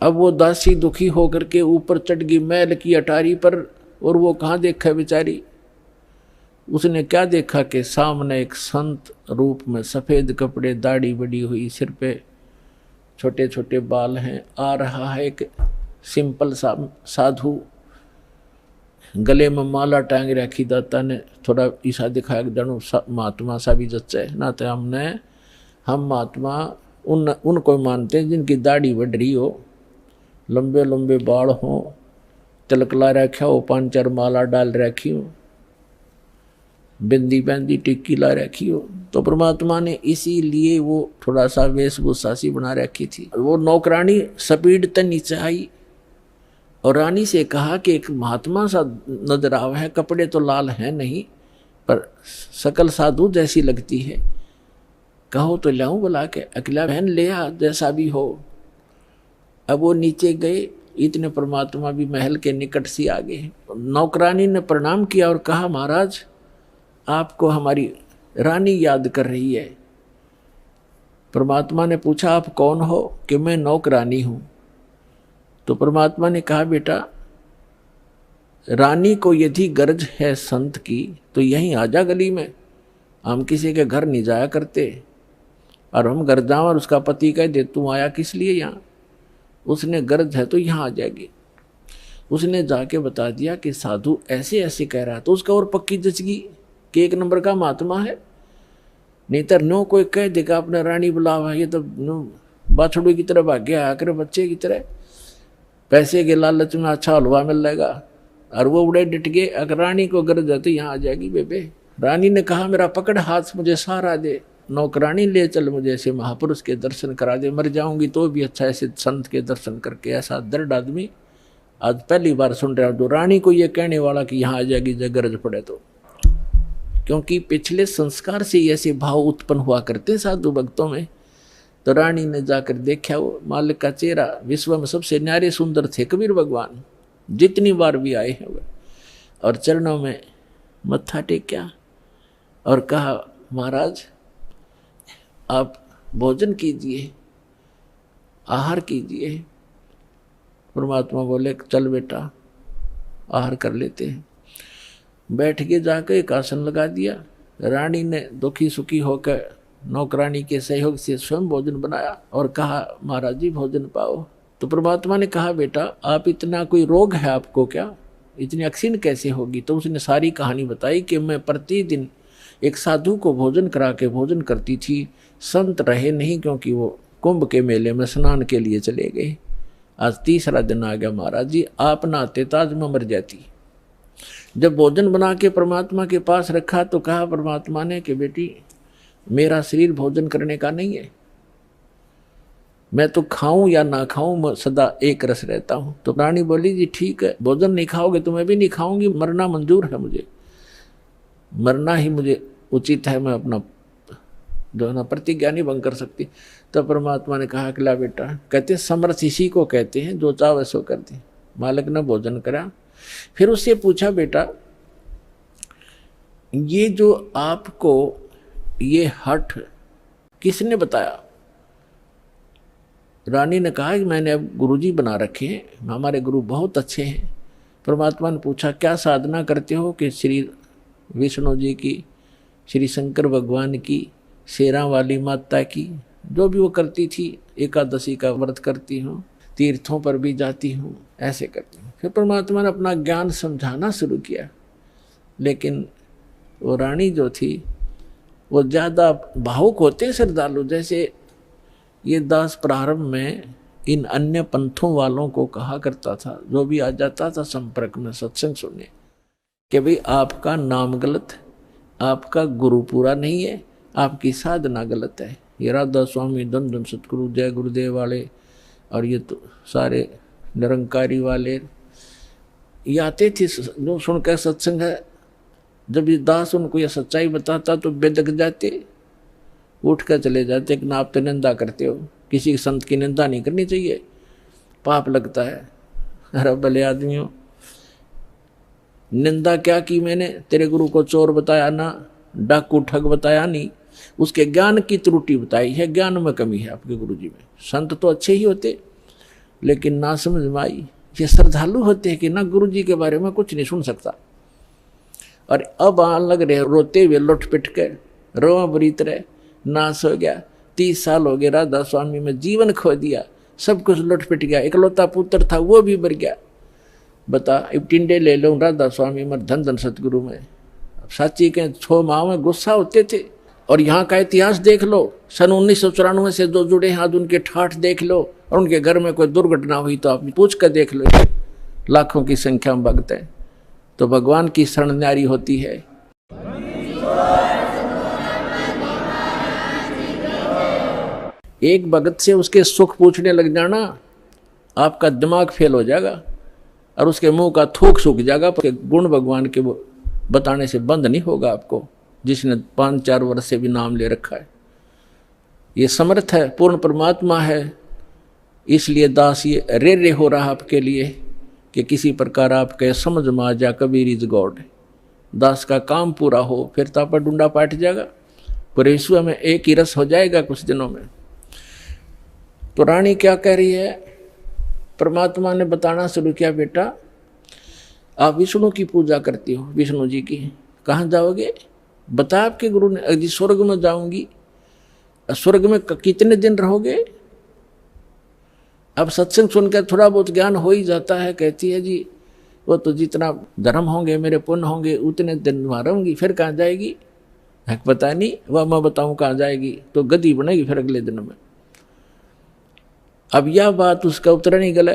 अब वो दासी दुखी होकर के ऊपर चढ़ गई महल की अटारी पर, और वो कहाँ देखा बेचारी, उसने क्या देखा कि सामने एक संत रूप में सफेद कपड़े, दाढ़ी बड़ी हुई, सिर पे छोटे छोटे बाल हैं, आ रहा है एक सिंपल सा साधु, गले में माला टांग रखी। दाता ने थोड़ा ईसा दिखाया कि जानो महात्मा सा भी जच्चा है ना, तो हम महात्मा उनको मानते हैं जिनकी दाढ़ी बढ़ रही हो, लंबे लंबे बाल हों, तिलकला रखा हो, 5-4 माला डाल रखी हो, बिंदी बैंदी टिक्की ला रखी हो। तो परमात्मा ने इसीलिए वो थोड़ा सा वेशभूषा सी बना रखी थी। वो नौकरानी स्पीड तक नीचे आई और रानी से कहा कि एक महात्मा सा नजर आवा है, कपड़े तो लाल हैं नहीं पर सकल साधु जैसी लगती है, कहो तो लाऊं बुला के, अकेला बहन ले आ जैसा भी हो। अब वो नीचे गए, इतने परमात्मा भी महल के निकट से आ गए। नौकरानी ने प्रणाम किया और कहा महाराज आपको हमारी रानी याद कर रही है। परमात्मा ने पूछा आप कौन हो, कि मैं नौकरानी हूं। तो परमात्मा ने कहा बेटा रानी को यदि गरज है संत की तो यहीं आजा गली में, हम किसी के घर नहीं जाया करते, और हम घर जाओ और उसका पति कह दे तू आया किस लिए यहाँ, उसने गरज है तो यहाँ आ जाएगी। उसने जाके बता दिया कि साधु ऐसे ऐसे कह रहा, तो उसका और पक्की जचगी कि 1 नंबर का महात्मा है। नहीं तो नो कोई कह देगा अपने रानी बुलावा, ये तो बाछड़ू की तरह भाग्य आया करे बच्चे की तरह, पैसे के लालच में अच्छा हलवा मिल जाएगा, और वो उड़े डिट गए। अगर रानी को गरज है तो यहाँ आ जाएगी बेबे। रानी ने कहा मेरा पकड़ हाथ मुझे सहारा दे, नौकरानी ले चल मुझे ऐसे महापुरुष के दर्शन करा दे, मर जाऊंगी तो भी अच्छा ऐसे संत के दर्शन करके। ऐसा दर्द आदमी आज पहली बार सुन रहा हूं, तो रानी को ये कहने वाला कि यहाँ आ जाएगी जब गरज पड़े तो, क्योंकि पिछले संस्कार से ऐसे भाव उत्पन्न हुआ करते साधु भक्तों में। तो रानी ने जाकर देखा वो मालिक का चेहरा, विश्व में सबसे न्यारे सुंदर थे कबीर भगवान, जितनी बार भी आए हैं वे, और चरणों में मत्था टेका और कहा महाराज आप भोजन कीजिए, आहार कीजिए। परमात्मा बोले चल बेटा आहार कर लेते हैं। बैठ के जाकर एक आसन लगा दिया। रानी ने दुखी सुखी होकर नौकरानी के सहयोग से स्वयं भोजन बनाया और कहा महाराज जी भोजन पाओ। तो परमात्मा ने कहा बेटा आप इतना कोई रोग है आपको क्या, इतनी अक्सीन कैसे होगी। तो उसने सारी कहानी बताई कि मैं प्रतिदिन एक साधु को भोजन करा के भोजन करती थी, संत रहे नहीं क्योंकि वो कुंभ के मेले में स्नान के लिए चले गए। आज 3रा दिन आ गया महाराज जी, आप ना आते ताज में मर जाती। जब भोजन बना के परमात्मा के पास रखा तो कहा परमात्मा ने कि बेटी मेरा शरीर भोजन करने का नहीं है, मैं तो खाऊं या ना खाऊं मैं सदा एक रस रहता हूं। तो रानी बोली जी ठीक है, भोजन नहीं खाओगे तो मैं भी नहीं खाऊंगी, मरना मंजूर है मुझे, मरना ही मुझे उचित है, मैं अपना जो है ना प्रतिज्ञा नहीं भंग कर सकती। तो परमात्मा ने कहा कि ला बेटा, कहते समर्थ इसी को कहते हैं जो चाहे सो कर दे। मालिक ने भोजन करा, फिर उससे पूछा बेटा ये जो आपको ये हठ किसने बताया। रानी ने कहा कि मैंने अब गुरुजी बना रखे हैं, हमारे गुरु बहुत अच्छे हैं। परमात्मा ने पूछा क्या साधना करते हो, कि श्री विष्णु जी की, श्री शंकर भगवान की, शेरा वाली माता की, जो भी वो करती थी, एकादशी का व्रत करती हूँ, तीर्थों पर भी जाती हूँ, ऐसे करती हूँ। फिर परमात्मा ने अपना ज्ञान समझाना शुरू किया, लेकिन वो रानी जो थी वो ज़्यादा भावुक होते हैं श्रद्धालु। जैसे ये दास प्रारंभ में इन अन्य पंथों वालों को कहा करता था, जो भी आ जाता था संपर्क में सत्संग सुनने, कि भाई आपका नाम गलत है, आपका गुरु पूरा नहीं है, आपकी साधना गलत है। ये राधा स्वामी, धन धन सतगुरु, जय गुरुदेव वाले और ये तो सारे निरंकारी वाले ये आते थे जो सुनकर सत्संग है। जब ये दास उनको ये सच्चाई बताता तो बेदक जाते, उठ कर चले जाते कि ना आप तो निंदा करते हो, किसी संत की निंदा नहीं करनी चाहिए, पाप लगता है। अरे भले आदमियों, निंदा क्या की मैंने? तेरे गुरु को चोर बताया ना, डाकू ठग बताया नहीं, उसके ज्ञान की त्रुटि बताई है, ज्ञान में कमी है आपके गुरु जी में। संत तो अच्छे ही होते लेकिन ना समझ में आई। ये श्रद्धालु होते हैं कि ना गुरु जी के बारे में कुछ नहीं सुन सकता। और अब आन लग रहे रोते हुए लुट पिट के, रोआ बरीत रहे, नाश हो गया। 30 साल हो गए राधा स्वामी में, जीवन खो दिया, सब कुछ लुट पिट गया। इकलौता पुत्र था वो भी मर गया। बता, अब टिंडे ले लो राधा स्वामी में, धन धन सतगुरु में। साची के 6 माह में गुस्सा होते थे। और यहाँ का इतिहास देख लो, सन 1994 से जो जुड़े हैं, उनके ठाठ देख लो, और उनके घर में कोई दुर्घटना हुई तो आप पूछ कर देख लो, लाखों की संख्या में भक्त हैं। तो भगवान की शरण न्यारी होती है। एक भगत से उसके सुख पूछने लग जाना, आपका दिमाग फेल हो जाएगा और उसके मुंह का थूक सूख जाएगा। गुण भगवान के बताने से बंद नहीं होगा आपको, जिसने 5-4 वर्ष से भी नाम ले रखा है। ये समर्थ है, पूर्ण परमात्मा है। इसलिए दास ये रे हो रहा आपके लिए कि किसी प्रकार आपके समझ में आ जा, कबीर इज गॉड। दास का काम पूरा हो, फिर तो आपका डूंडा पाट जाएगा, पूरे विश्व में एक ही रस हो जाएगा कुछ दिनों में। तो रानी क्या कह रही है? परमात्मा ने बताना शुरू किया, बेटा आप विष्णु की पूजा करती हो, विष्णु जी की। कहाँ जाओगे? बता आपके गुरु ने। जी स्वर्ग में जाऊंगी। स्वर्ग में कितने दिन रहोगे? अब सत्संग सुनकर थोड़ा बहुत ज्ञान हो ही जाता है। कहती है जी वो तो जितना धर्म होंगे, मेरे पुण्य होंगे, उतने दिन वहाँ रहूंगी। फिर कहाँ जाएगी? पता नहीं, वह मैं बताऊं कहाँ जाएगी। तो गधी बनेगी फिर अगले दिन में। अब यह बात उसका उत्तर नहीं गला।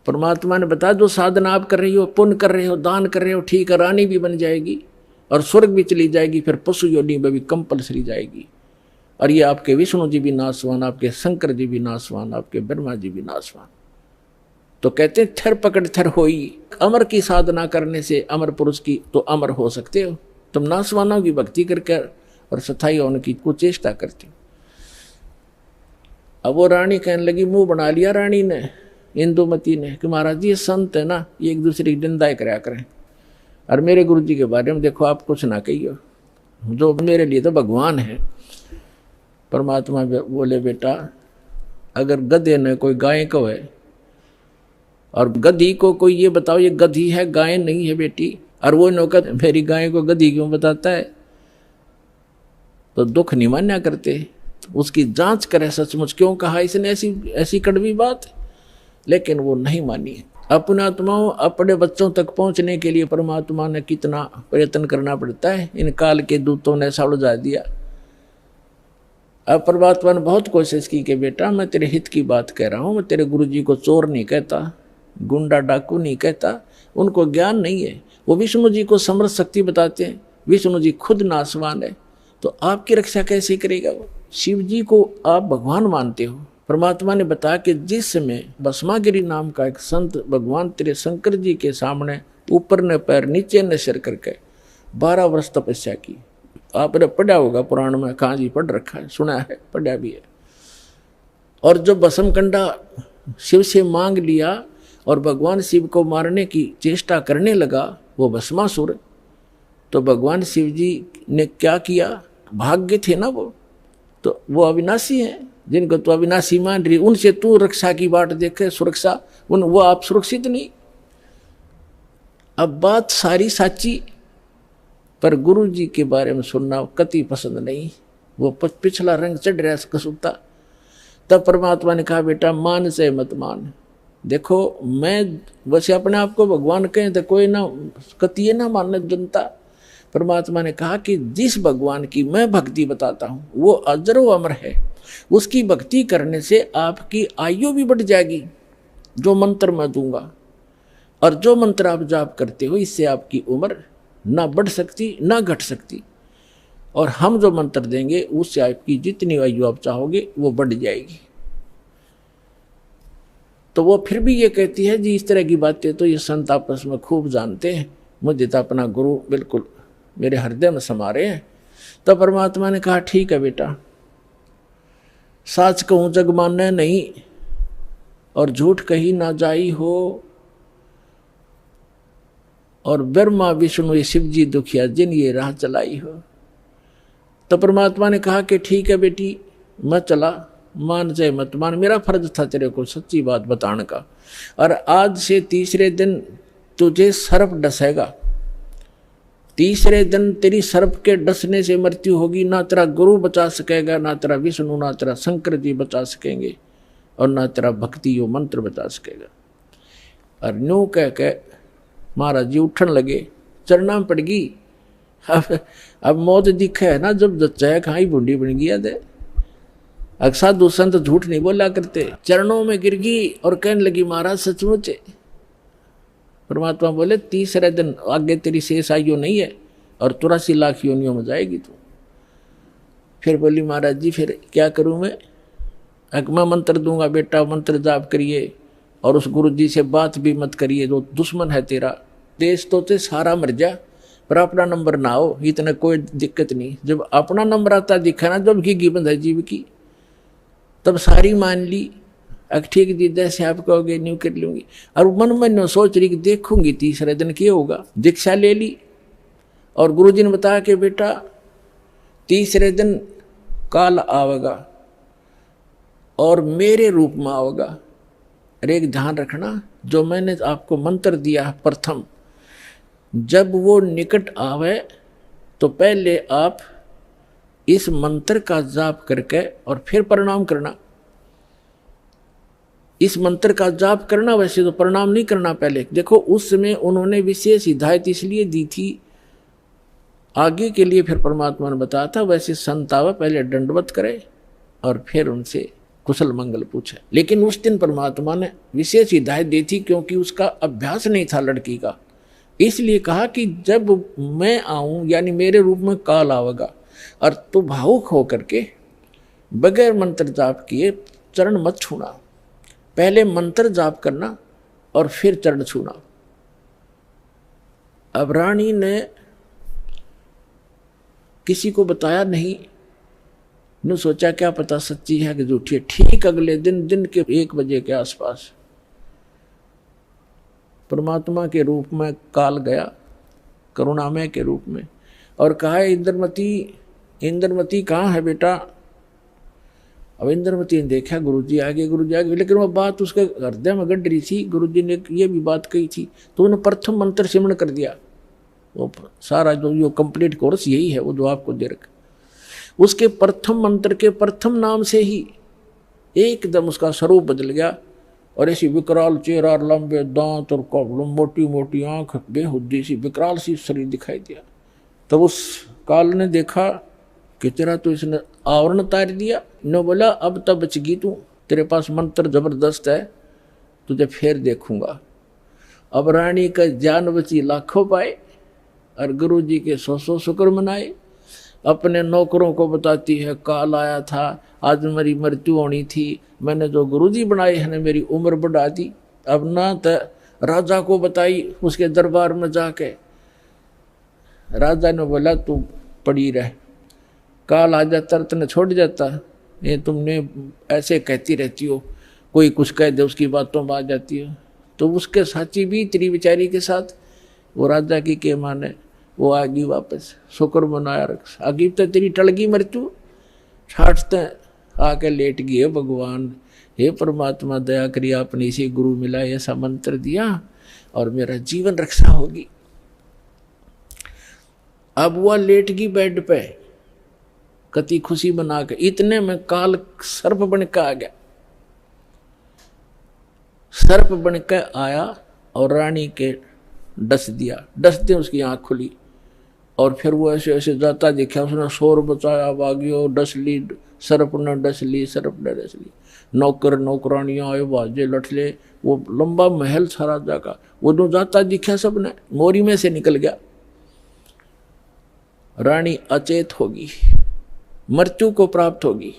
परमात्मा ने बताया जो साधना आप कर रही हो, पुण्य कर रहे हो, दान कर रहे हो, ठीक है, रानी भी बन जाएगी और स्वर्ग भी चली जाएगी, फिर पशु योनि में भी कंपलसरी जाएगी। और ये आपके विष्णु जी भी नासवान, आपके शंकर जी भी नासवान, आपके ब्रह्मा जी भी नासवान। तो कहते हैं थर पकड़ थर होई। अमर की साधना करने से अमर पुरुष की तो अमर हो सकते हो। तुम नासवानों की भक्ति करके और सथाई होने की कुचेष्टा करते हो। अब वो रानी कहने लगी, मुंह बना लिया रानी ने, इंदुमती ने, कि महाराज जी ये संत है ना, ये एक दूसरे की निंदा कराया करें, और मेरे गुरु जी के बारे में देखो आप कुछ ना कहियो, जो मेरे लिए तो भगवान है। परमात्मा बोले, बेटा अगर गधे ने कोई गाय को है और गधी को कोई ये बताओ ये गधी है गाय नहीं है बेटी, और वो नौकर मेरी गाय को गधी क्यों बताता है, तो दुख नहीं मान्या करते। उसकी जांच करे सचमुच क्यों कहा इसने ऐसी कड़वी बात। लेकिन वो नहीं मानी। अपने आत्माओं, अपने बच्चों तक पहुंचने के लिए परमात्मा ने कितना प्रयत्न करना पड़ता है। इन काल के दूतों ने ऐसा उलझा दिया। अब परमात्मा ने बहुत कोशिश की कि बेटा मैं तेरे हित की बात कह रहा हूं, मैं तेरे गुरु जी को चोर नहीं कहता, गुंडा डाकू नहीं कहता, उनको ज्ञान नहीं है। वो विष्णु जी को समर्थ शक्ति बताते हैं, विष्णु जी खुद नासवान है, तो आपकी रक्षा कैसे करेगा वो? शिव जी को आप भगवान मानते हो। परमात्मा ने बताया कि जिस समय भस्मागिरी नाम का एक संत भगवान तेरे शंकर जी के सामने ऊपर ने पैर नीचे ने सिर करके 12 वर्ष तपस्या की। आपने पढ़ा होगा पुराण में, कहाँ जी पढ़ रखा है, सुना है, पढ़ा भी है। और जो भस्म कंडा शिव से मांग लिया और भगवान शिव को मारने की चेष्टा करने लगा वो भस्मासुर, तो भगवान शिव जी ने क्या किया? भाग्य थे ना वो अविनाशी हैं, जिनको तो अविनाशी मान रही, उनसे तू रक्षा की बाट देखे, सुरक्षा वो आप सुरक्षित नहीं। अब बात सारी साची, पर गुरु जी के बारे में सुनना कति पसंद नहीं। वो पिछला रंग चढ़ रहा है कसुता। तब परमात्मा ने कहा, बेटा मान से मत मान। देखो मैं वैसे अपने आप को भगवान कहें तो कोई ना कतिये ना मानने जनता, परमात्मा ने कहा कि जिस भगवान की मैं भक्ति बताता हूं वो अजरो अमर है, उसकी भक्ति करने से आपकी आयु भी बढ़ जाएगी, जो मंत्र मैं दूंगा। और जो मंत्र आप जाप करते हो इससे आपकी उम्र ना बढ़ सकती ना घट सकती, और हम जो मंत्र देंगे उससे आपकी जितनी आयु आप चाहोगे वो बढ़ जाएगी। तो वो फिर भी ये कहती है जी इस तरह की बातें तो ये संत आपस में खूब जानते हैं, मुझे तो अपना गुरु बिल्कुल मेरे हृदय में समा रहे हैं। तो परमात्मा ने कहा ठीक है बेटा, साच कहूं जग माने नहीं, और झूठ कही ना जाई हो, और ब्रह्मा विष्णु ये शिव जी दुखिया जिन ये राह चलाई हो। तो परमात्मा ने कहा कि ठीक है बेटी, मैं चला, मान चाहे मत मान, मेरा फर्ज था तेरे को सच्ची बात बताने का। और आज से तीसरे दिन तुझे सर्प डसेगा, तीसरे दिन तेरी सर्प के डसने से मृत्यु होगी। ना तेरा गुरु बचा सकेगा, ना तेरा विष्णु, ना तेरा शंकर जी बचा सकेंगे, और ना तेरा भक्ति यो मंत्र बचा सकेगा। और न्यू कह के महाराज जी उठन लगे, चरना पड़ गई। अब मौत दिखे है ना, जब जच्चा खाई बूढ़ी बन गया दे। साधु संत झूठ नहीं बोला करते। चरणों में गिर गई और कहने लगी महाराज सचमुच। परमात्मा बोले तीसरे दिन आगे तेरी शेष आयु नहीं है और 83 लाख योनियों में जाएगी तू। फिर बोली महाराज जी फिर क्या करूं मैं? मैं मंत्र दूंगा बेटा, मंत्र जाप करिए और उस गुरु जी से बात भी मत करिए, जो दुश्मन है तेरा। देश तो ते सारा मर जा पर अपना नंबर ना हो, इतना कोई दिक्कत नहीं। जब अपना नंबर आता दिखा ना, जब घी बंद है जीव की, तब सारी मान ली। ठीक जी जैसे आप कहोगे न्यू कर लूंगी। और मन में न्यू सोच रही कि देखूंगी तीसरे दिन क्या होगा। दीक्षा ले ली और गुरु जी ने बताया कि बेटा तीसरे दिन काल आवेगा और मेरे रूप में आवेगा। अरे एक ध्यान रखना, जो मैंने आपको मंत्र दिया है प्रथम, जब वो निकट आवे तो पहले आप इस मंत्र का जाप करके और फिर प्रणाम करना। इस मंत्र का जाप करना, वैसे तो प्रणाम नहीं करना पहले। देखो उस समय उन्होंने विशेष हिदायत इसलिए दी थी आगे के लिए, फिर परमात्मा ने बताया था वैसे संतावा पहले दंडवत करे और फिर उनसे कुशल मंगल पूछे। लेकिन उस दिन परमात्मा ने विशेष हिदायत दी थी क्योंकि उसका अभ्यास नहीं था लड़की का, इसलिए कहा कि जब मैं आऊं यानी मेरे रूप में काल आवेगा और तू भावुक होकर के बगैर मंत्र जाप किए चरण मत छूना, पहले मंत्र जाप करना और फिर चरण छूना। अब रानी ने किसी को बताया नहीं, ने सोचा क्या पता सच्ची है कि झूठी है। ठीक अगले दिन के 1 बजे के आसपास परमात्मा के रूप में काल गया, करुणामय के रूप में, और कहा इंद्रमती कहाँ है बेटा? अब इंद्रमती ने देखा गुरुजी आगे, लेकिन वो बात उसके हृदय में गड़ रही थी। गुरुजी ने ये भी बात कही थी तो उन्होंने प्रथम मंत्र सिमरण कर दिया। वो सारा जो कंप्लीट कोर्स यही है वो जो आपको दे रखा, उसके प्रथम मंत्र के प्रथम नाम से ही एकदम उसका स्वरूप बदल गया और ऐसी विकराल चेहरा, लंबे दांत और मोटी मोटी आंख, बेहुद्दी सी विकराल सी शरीर दिखाई दिया। तब उस काल ने देखा कि तेरा तो इसने आवरण उतार दिया। ने बोला अब तब बच गई तू, तेरे पास मंत्र जबरदस्त है, तुझे फिर देखूंगा। अब रानी का जान बची लाखों पाए और गुरु जी के 100 शुक्र मनाए। अपने नौकरों को बताती है काल आया था, आज मेरी मृत्यु होनी थी, मैंने जो गुरुजी बनाए हैं मेरी उम्र बढ़ा दी। अब ना तो राजा को बताई, उसके दरबार में जाके राजा ने बोला तू पड़ी रह, काल आ जाता तने छोड़ जाता, ये तुमने ऐसे कहती रहती हो, कोई कुछ कह दे उसकी बातों में आ जाती हो। तो उसके साथी भी तेरी बेचारी के साथ वो राजा की के माने वो आ गई वापस, शुक्र मनाया रख। आगे तो तेरी टलगी मृत्यु, छाटते आके लेट गई है भगवान। हे परमात्मा दया करिए, आपने इसी गुरु मिला ऐसा मंत्र दिया और मेरा जीवन रक्षा होगी। अब वह लेट गई बेड पे कति खुशी बना के, इतने में काल सर्प बन के आ गया। सर्प बन के आया और रानी के डस दिया, डसते उसकी आंख खुली और फिर वो ऐसे ऐसे जाता दिखा, उसने शोर बचाया, भागियो, डस ली सरप ने, डस ली सरप ने डस ली। नौकर नौकरानियां आए, बाजे लठले, वो लंबा महल था राजा का, वो जो जाता दिखा सबने, मोरी में से निकल गया। रानी अचेत होगी, मृत्यु को प्राप्त होगी।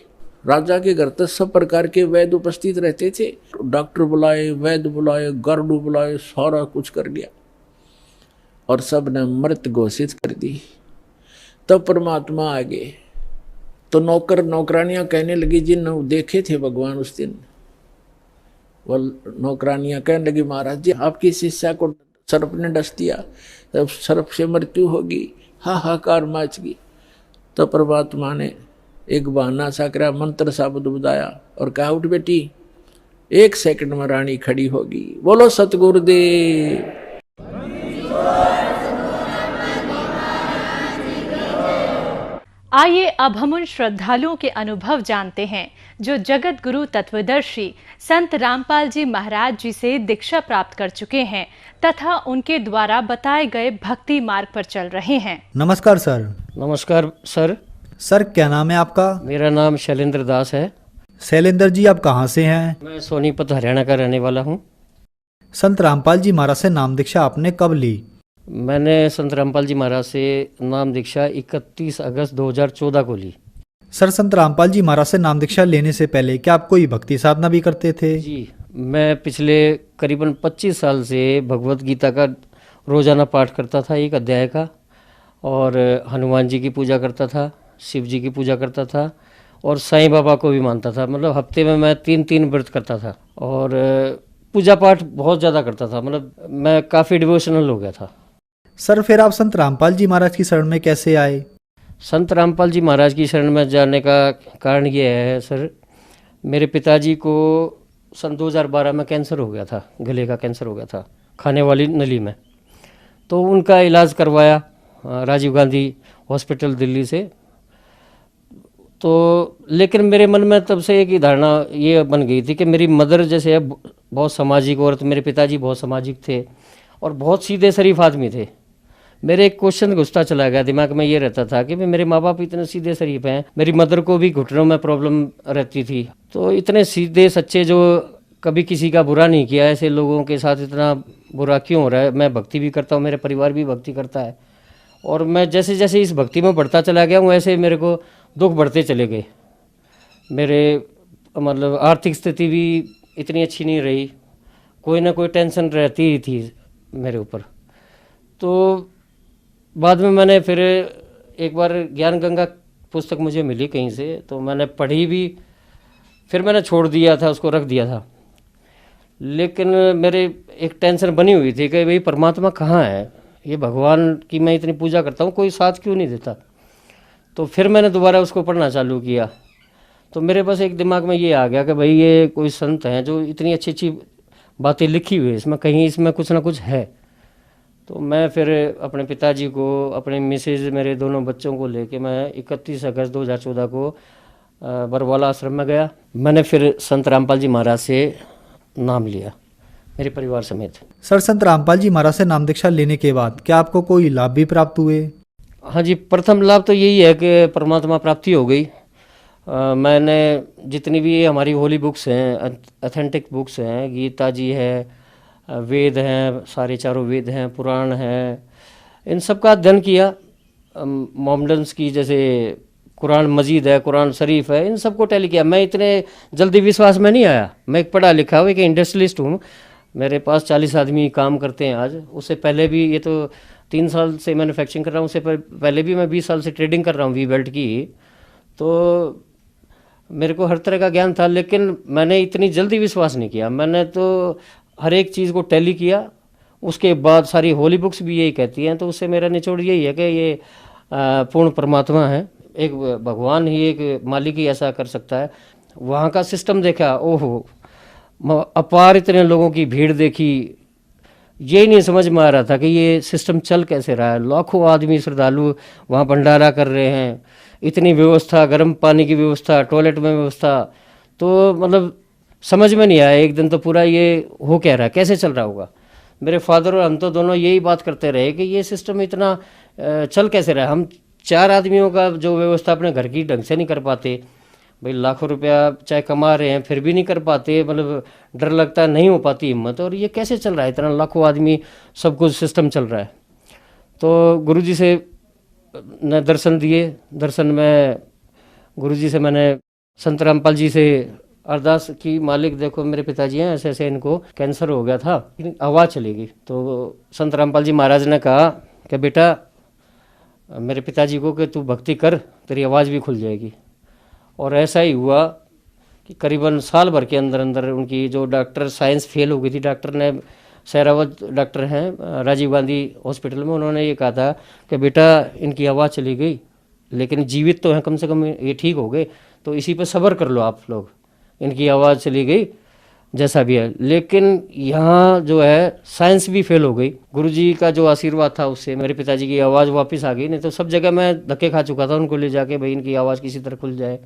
राजा के घर तक सब प्रकार के वैद्य उपस्थित रहते थे, डॉक्टर बुलाए, वैद्य बुलाए, गार्डू बुलाए, सारा कुछ कर दिया और सब ने मृत घोषित कर दी। तब परमात्मा आ गए तो नौकर नौकरानियां कहने लगी, जिन देखे थे भगवान उस दिन, वो नौकरानियां कहने लगी, महाराज जी आपकी शिष्या को सर्प ने डस दिया, तब सर्प से मृत्यु होगी। हाहाकार मच गई। तो परमात्मा ने एक बहाना सा करा, मंत्र शब्द बुझाया और कहा, उठ बेटी, 1 सेकंड में रानी खड़ी होगी। बोलो सतगुरुदेव। आइए अब हम उन श्रद्धालुओं के अनुभव जानते हैं जो जगत गुरु तत्वदर्शी संत रामपाल जी महाराज जी से दीक्षा प्राप्त कर चुके हैं तथा उनके द्वारा बताए गए भक्ति मार्ग पर चल रहे हैं। नमस्कार सर। नमस्कार सर। सर क्या नाम है आपका? मेरा नाम शैलेंद्र दास है। शैलेंद्र जी आप कहाँ से हैं? मैं सोनीपत हरियाणा का रहने वाला हूँ। संत रामपाल जी महाराज से नाम दीक्षा आपने कब ली? मैंने संत रामपाल जी महाराज से नाम दीक्षा 31 अगस्त 2014 को ली। सर संत रामपाल जी महाराज से नाम दीक्षा लेने से पहले क्या आप कोई भक्ति साधना भी करते थे? जी, मैं पिछले करीबन 25 साल से भगवत गीता का रोजाना पाठ करता था, 1 अध्याय का, और हनुमान जी की पूजा करता था, शिव जी की पूजा करता था और साईं बाबा को भी मानता था। मतलब हफ्ते में मैं 3 व्रत करता था और पूजा पाठ बहुत ज़्यादा करता था। मतलब मैं काफ़ी डिवोशनल हो गया था। सर फिर आप संत रामपाल जी महाराज की शरण में कैसे आए? संत रामपाल जी महाराज की शरण में जाने का कारण ये है सर, मेरे पिताजी को सन 2012 में कैंसर हो गया था, गले का कैंसर हो गया था खाने वाली नली में। तो उनका इलाज करवाया राजीव गांधी हॉस्पिटल दिल्ली से। तो लेकिन मेरे मन में तब से एक ही धारणा ये बन गई थी कि मेरी मदर जैसे है बहुत सामाजिक औरत, मेरे पिताजी बहुत सामाजिक थे और बहुत सीधे शरीफ आदमी थे। मेरे एक क्वेश्चन घुसता चला गया दिमाग में, ये रहता था कि मेरे माँ बाप इतने सीधे शरीफ हैं, मेरी मदर को भी घुटनों में प्रॉब्लम रहती थी, तो इतने सीधे सच्चे जो कभी किसी का बुरा नहीं किया, ऐसे लोगों के साथ इतना बुरा क्यों हो रहा है? मैं भक्ति भी करता हूँ, मेरे परिवार भी भक्ति करता है, और मैं जैसे जैसे इस भक्ति में बढ़ता चला गया हूँ वैसे मेरे को दुख बढ़ते चले गए। मेरे मतलब आर्थिक स्थिति भी इतनी अच्छी नहीं रही, कोई ना कोई टेंशन रहती ही थी मेरे ऊपर। तो बाद में मैंने फिर एक बार ज्ञान गंगा पुस्तक मुझे मिली कहीं से, तो मैंने पढ़ी भी, फिर मैंने छोड़ दिया था, उसको रख दिया था। लेकिन मेरे एक टेंशन बनी हुई थी कि भाई परमात्मा कहाँ है, ये भगवान की मैं इतनी पूजा करता हूँ, कोई साथ क्यों नहीं देता। तो फिर मैंने दोबारा उसको पढ़ना चालू किया, तो मेरे पास एक दिमाग में ये आ गया कि भाई ये कोई संत हैं जो इतनी अच्छी अच्छी बातें लिखी हुई है, इसमें कहीं इसमें कुछ ना कुछ है। तो मैं फिर अपने पिताजी को, अपने मिसेज, मेरे दोनों बच्चों को लेके मैं 31 अगस्त 2014 को बरवाला आश्रम में गया। मैंने फिर संत रामपाल जी महाराज से नाम लिया मेरे परिवार समेत। सर संत रामपाल जी महाराज से नाम दीक्षा लेने के बाद क्या आपको कोई लाभ भी प्राप्त हुए? हाँ जी, प्रथम लाभ तो यही है कि परमात्मा प्राप्ति हो गई। मैंने जितनी भी हमारी होली बुक्स हैं, ऑथेंटिक बुक्स हैं, गीता जी है, वेद हैं, सारे चारों वेद हैं, पुराण हैं, इन सब का अध्ययन किया। मोहम्मडन्स की जैसे कुरान मजीद है, कुरान शरीफ है, इन सबको टैली किया। मैं इतने जल्दी विश्वास में नहीं आया, मैं एक पढ़ा लिखा हुआ एक इंडस्ट्रियलिस्ट हूँ, मेरे पास 40 आदमी काम करते हैं आज। उससे पहले भी, ये तो 3 साल से मैन्युफैक्चरिंग कर रहा हूँ, उससे पहले भी मैं 20 साल से ट्रेडिंग कर रहा हूँ वी बेल्ट की। तो मेरे को हर तरह का ज्ञान था, लेकिन मैंने इतनी जल्दी विश्वास नहीं किया। मैंने तो हर एक चीज़ को टैली किया। उसके बाद सारी होली बुक्स भी यही कहती हैं, तो उससे मेरा निचोड़ यही है कि ये पूर्ण परमात्मा है, एक भगवान ही, एक मालिक ही ऐसा कर सकता है। वहाँ का सिस्टम देखा, ओहो, अपार इतने लोगों की भीड़ देखी, ये नहीं समझ में आ रहा था कि ये सिस्टम चल कैसे रहा है। लाखों आदमी श्रद्धालु वहाँ भंडारा कर रहे हैं, इतनी व्यवस्था, गर्म पानी की व्यवस्था, टॉयलेट में व्यवस्था, तो मतलब समझ में नहीं आया। एक दिन तो पूरा ये हो क्या रहा है, कैसे चल रहा होगा। मेरे फादर और हम तो दोनों यही बात करते रहे कि ये सिस्टम इतना चल कैसे रहा। हम 4 आदमियों का जो व्यवस्था अपने घर की ढंग से नहीं कर पाते, भाई लाखों रुपया चाहे कमा रहे हैं फिर भी नहीं कर पाते, मतलब डर लगता है, नहीं हो पाती हिम्मत। और ये कैसे चल रहा है, इतना लाखों आदमी सब कुछ सिस्टम चल रहा है। तो गुरुजी से ने दर्शन दिए। दर्शन में गुरुजी से मैंने संत रामपाल जी से अरदास की, मालिक देखो मेरे पिताजी हैं, ऐसे ऐसे इनको कैंसर हो गया था, आवाज़ चली गई। तो संत रामपाल जी महाराज ने कहा कि बेटा मेरे पिताजी को कि तू भक्ति कर, तेरी आवाज़ भी खुल जाएगी। और ऐसा ही हुआ कि करीबन साल भर के अंदर अंदर उनकी जो डॉक्टर साइंस फेल हो गई थी, डॉक्टर ने सहरावत डॉक्टर हैं राजीव गांधी हॉस्पिटल में, उन्होंने ये कहा था कि बेटा इनकी आवाज़ चली गई लेकिन जीवित तो हैं, कम से कम ये ठीक हो गए, तो इसी पे सब्र कर लो आप लोग, इनकी आवाज़ चली गई जैसा भी है। लेकिन यहाँ जो है साइंस भी फेल हो गई। गुरुजी का जो आशीर्वाद था उससे मेरे पिताजी की आवाज़ वापस आ गई, नहीं तो सब जगह मैं धक्के खा चुका था उनको ले जाके, भाई इनकी आवाज़ किसी तरह खुल जाए,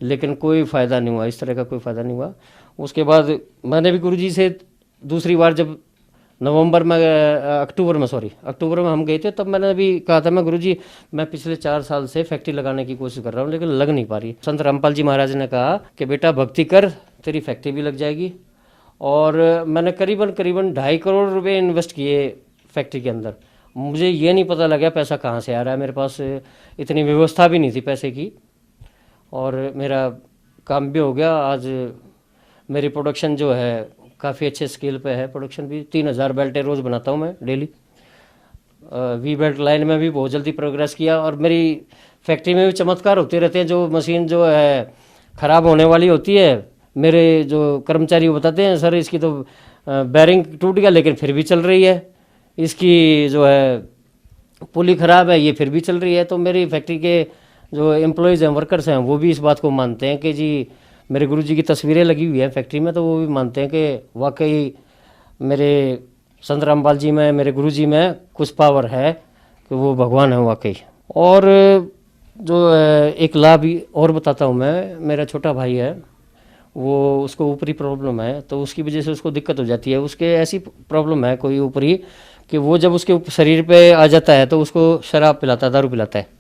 लेकिन कोई फ़ायदा नहीं हुआ, इस तरह का कोई फ़ायदा नहीं हुआ। उसके बाद मैंने भी गुरुजी से दूसरी बार जब अक्टूबर में हम गए थे, तब मैंने भी कहा था मैं गुरुजी मैं पिछले 4 साल से फैक्ट्री लगाने की कोशिश कर रहा हूँ लेकिन लग नहीं पा रही। संत रामपाल जी महाराज ने कहा कि बेटा भक्ति कर, तेरी फैक्ट्री भी लग जाएगी। और मैंने करीबन 2.5 करोड़ रुपए इन्वेस्ट किए फैक्ट्री के अंदर। मुझे ये नहीं पता लगा पैसा कहाँ से आ रहा है, मेरे पास इतनी व्यवस्था भी नहीं थी पैसे की, और मेरा काम भी हो गया। आज मेरी प्रोडक्शन जो है काफ़ी अच्छे स्केल पे है, प्रोडक्शन भी 3000 बेल्टें रोज़ बनाता हूँ मैं डेली। वी बेल्ट लाइन में भी बहुत जल्दी प्रोग्रेस किया। और मेरी फैक्ट्री में भी चमत्कार होते रहते हैं, जो मशीन जो है ख़राब होने वाली होती है, मेरे जो कर्मचारी वो बताते हैं सर इसकी तो बैरिंग टूट गया लेकिन फिर भी चल रही है, इसकी जो है पुली ख़राब है ये फिर भी चल रही है। तो मेरी फैक्ट्री के जो एम्प्लॉयज़ हैं, वर्कर्स हैं, वो भी इस बात को मानते हैं कि जी मेरे गुरुजी की तस्वीरें लगी हुई हैं फैक्ट्री में, तो वो भी मानते हैं कि वाकई मेरे संत रामपाल जी में, मेरे गुरुजी में कुछ पावर है, कि वो भगवान है वाकई। और जो एक लाभ और बताता हूँ मैं, मेरा छोटा भाई है, वो उसको ऊपरी प्रॉब्लम है, तो उसकी वजह से उसको दिक्कत हो जाती है। उसके ऐसी प्रॉब्लम है कोई ऊपरी कि वो जब उसके शरीर पे आ जाता है तो उसको शराब पिलाता है, दारू पिलाता है।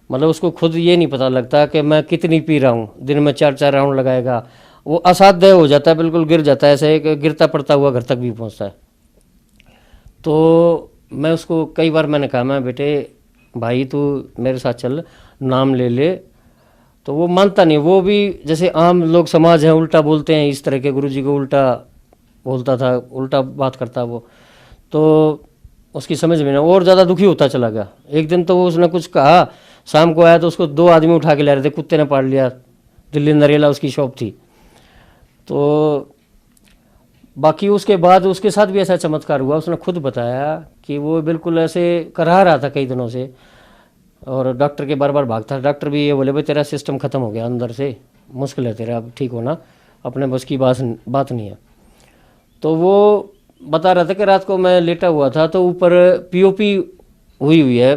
मतलब उसको खुद ये नहीं पता लगता कि मैं कितनी पी रहा हूँ, दिन में 4-4 राउंड लगाएगा, वो असाध्य हो जाता है, बिल्कुल गिर जाता है, ऐसे एक गिरता पड़ता हुआ घर तक भी पहुँचता है। तो मैं उसको कई बार मैंने कहा, मैं बेटे भाई तू मेरे साथ चल, नाम ले ले, तो वो मानता नहीं। वो भी जैसे आम लोग समाज हैं उल्टा बोलते हैं, इस तरह के गुरुजी को उल्टा बोलता था, उल्टा बात करता वो, तो उसकी समझ में ना और ज़्यादा दुखी होता चला गया। एक दिन तो उसने कुछ कहा, शाम को आया तो उसको 2 आदमी उठा के ले रहे थे, कुत्ते ने पाड़ लिया, दिल्ली नरेला उसकी शॉप थी। तो बाकी उसके बाद उसके साथ भी ऐसा चमत्कार हुआ, उसने खुद बताया कि वो बिल्कुल ऐसे करा रहा था कई दिनों से, और डॉक्टर के बार बार भागता। डॉक्टर भी ये बोले भाई तेरा सिस्टम ख़त्म हो गया अंदर से, मुश्किल है तेरा अब ठीक होना, अपने बस की बात नहीं है। तो वो बता रहा था कि रात को मैं लेटा हुआ था तो ऊपर पीओपी हुई है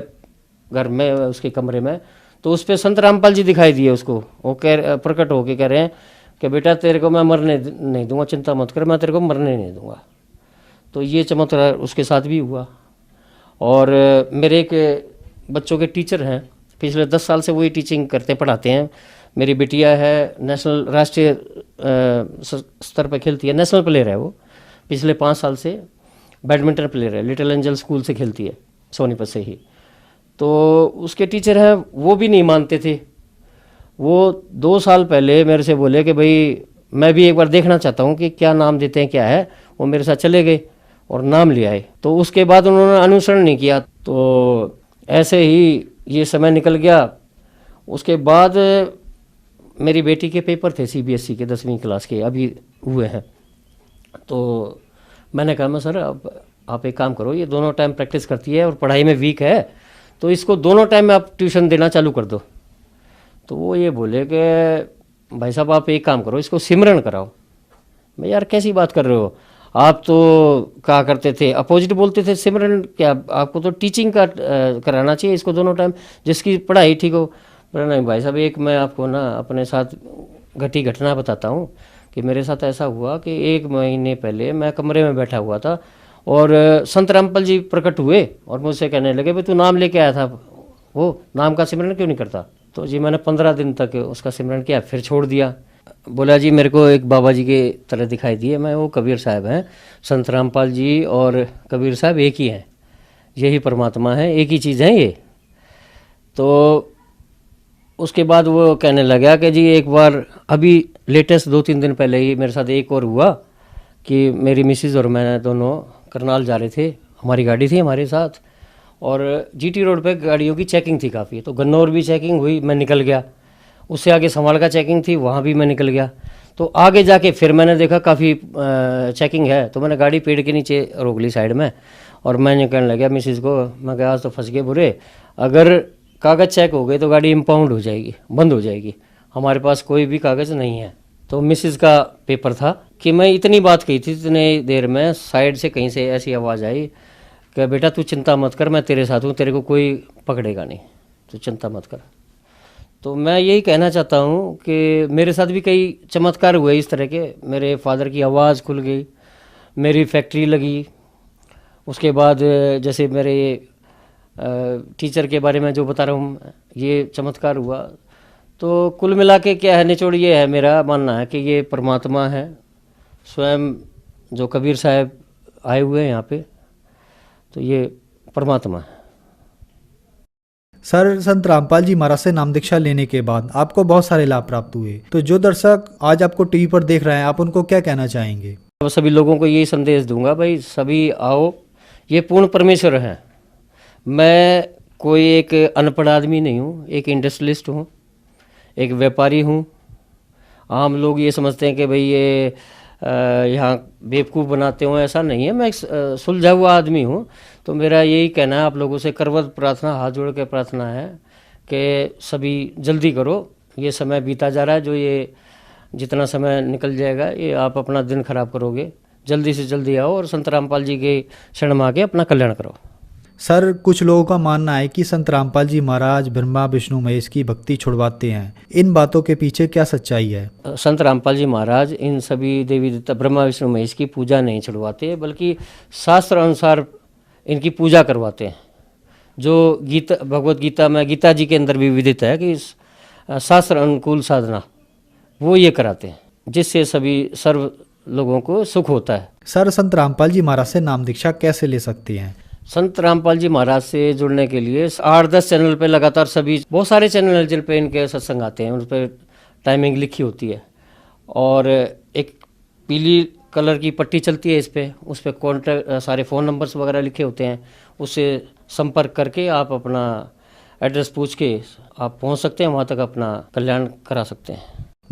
घर में, उसके कमरे में, तो उस पर संत रामपाल जी दिखाई दिए उसको। वो प्रकट होके कह रहे हैं कि बेटा तेरे को मैं मरने नहीं दूंगा, चिंता मत कर, मैं तेरे को मरने नहीं दूंगा। तो ये चमत्कार उसके साथ भी हुआ। और मेरे एक बच्चों के टीचर हैं, पिछले 10 साल से वही टीचिंग करते पढ़ाते हैं। मेरी बिटिया है नेशनल राष्ट्रीय स्तर पर खेलती है, नेशनल प्लेयर है वो, पिछले 5 साल से बैडमिंटन प्लेयर है, लिटिल एंजल स्कूल से खेलती है, सोनीपत से ही। तो उसके टीचर हैं, वो भी नहीं मानते थे। वो 2 साल पहले मेरे से बोले कि भाई मैं भी एक बार देखना चाहता हूँ कि क्या नाम देते हैं क्या है। वो मेरे साथ चले गए और नाम ले आए। तो उसके बाद उन्होंने अनुसरण नहीं किया, तो ऐसे ही ये समय निकल गया। उसके बाद मेरी बेटी के पेपर थे सीबीएसई के 10वीं क्लास के, अभी हुए हैं। तो मैंने कहा मैं सर अब आप एक काम करो, ये दोनों टाइम प्रैक्टिस करती है और पढ़ाई में वीक है, तो इसको दोनों टाइम में आप ट्यूशन देना चालू कर दो। तो वो ये बोले कि भाई साहब आप एक काम करो, इसको सिमरन कराओ। मैं यार कैसी बात कर रहे हो, आप तो कहा करते थे, अपोजिट बोलते थे, सिमरन क्या, आपको तो टीचिंग का कराना चाहिए इसको दोनों टाइम, जिसकी पढ़ाई ठीक हो। पर नहीं भाई साहब, एक मैं आपको ना अपने साथ घटी घटना बताता हूँ कि मेरे साथ ऐसा हुआ कि 1 महीने पहले मैं कमरे में बैठा हुआ था और संत रामपाल जी प्रकट हुए और मुझसे कहने लगे भाई तू नाम लेके आया था, वो नाम का सिमरन क्यों नहीं करता? तो जी मैंने 15 दिन तक उसका सिमरन किया, फिर छोड़ दिया। बोला जी मेरे को एक बाबा जी के तरह दिखाई दिए, मैं वो कबीर साहब हैं, संत रामपाल जी और कबीर साहब एक ही हैं, यही परमात्मा है, एक ही चीज़ है ये। तो उसके बाद वो कहने लगा कि जी एक बार अभी लेटेस्ट 2-3 दिन पहले ही मेरे साथ एक और हुआ कि मेरी मिसिज़ और मैं दोनों करनाल जा रहे थे, हमारी गाड़ी थी हमारे साथ, और जीटी रोड पे गाड़ियों की चेकिंग थी काफ़ी, तो गन्नौर भी चेकिंग हुई, मैं निकल गया। उससे आगे समाल का चेकिंग थी, वहाँ भी मैं निकल गया। तो आगे जाके फिर मैंने देखा काफ़ी चेकिंग है, तो मैंने गाड़ी पेड़ के नीचे रोक ली साइड में, और मैंने कहने लगा मिसिज़ को, मैं कहा आज तो फंस गए बुरे, अगर कागज़ चेक हो गए तो गाड़ी इम्पाउंड हो जाएगी, बंद हो जाएगी, हमारे पास कोई भी कागज़ नहीं है। तो मिसिज़ का पेपर था कि मैं इतनी बात कही थी, इतने देर में साइड से कहीं से ऐसी आवाज़ आई कि बेटा तू चिंता मत कर, मैं तेरे साथ हूँ, तेरे को कोई पकड़ेगा नहीं, तू चिंता मत कर। तो मैं यही कहना चाहता हूँ कि मेरे साथ भी कई चमत्कार हुए इस तरह के। मेरे फादर की आवाज़ खुल गई, मेरी फैक्ट्री लगी, उसके बाद जैसे मेरे टीचर के बारे में जो बता रहा हूँ ये चमत्कार हुआ। तो कुल मिला के क्या है, निचोड़ ये है, मेरा मानना है कि ये परमात्मा है स्वयं, जो कबीर साहब आए हुए हैं यहाँ पे, तो ये परमात्मा है। सर, संत रामपाल जी महाराज से नाम दीक्षा लेने के बाद आपको बहुत सारे लाभ प्राप्त हुए, तो जो दर्शक आज आपको टीवी पर देख रहे हैं, आप उनको क्या कहना चाहेंगे? अब सभी लोगों को यही संदेश दूंगा, भाई सभी आओ, ये पूर्ण परमेश्वर हैं। मैं कोई एक अनपढ़ आदमी नहीं हूँ, एक इंडस्ट्रियलिस्ट हूँ, एक व्यापारी हूँ। आम लोग ये समझते हैं कि भाई ये यहाँ बेवकूफ़ बनाते हो, ऐसा नहीं है। मैं एक सुलझा हुआ आदमी हूँ। तो मेरा यही कहना है आप लोगों से, करवत प्रार्थना, हाथ जोड़ के प्रार्थना है कि सभी जल्दी करो, ये समय बीता जा रहा है, जो ये जितना समय निकल जाएगा ये आप अपना दिन खराब करोगे। जल्दी से जल्दी आओ और संत रामपाल जी के शरण में आके अपना कल्याण करो। सर, कुछ लोगों का मानना है कि संत रामपाल जी महाराज ब्रह्मा विष्णु महेश की भक्ति छुड़वाते हैं, इन बातों के पीछे क्या सच्चाई है? संत रामपाल जी महाराज इन सभी देवी देवता ब्रह्मा विष्णु महेश की पूजा नहीं छुड़वाते, बल्कि शास्त्र अनुसार इनकी पूजा करवाते हैं। जो गीता, भगवत गीता में, गीता जी के अंदर भी विदित है कि शास्त्र अनुकूल साधना वो ये कराते हैं, जिससे सभी सर्व लोगों को सुख होता है। सर, संत रामपाल जी महाराज से नाम दीक्षा कैसे ले सकते हैं? संत रामपाल जी महाराज से जुड़ने के लिए 8-10 चैनल पे लगातार सभी, बहुत सारे चैनल हैं जिन पे इनके सत्संग आते हैं, उन पर टाइमिंग लिखी होती है, और एक पीली कलर की पट्टी चलती है इस पे, उस पर कॉन्टैक्ट, सारे फ़ोन नंबर्स वगैरह लिखे होते हैं, उससे संपर्क करके आप अपना एड्रेस पूछ के आप पहुंच सकते हैं, वहां तक अपना कल्याण करा सकते हैं।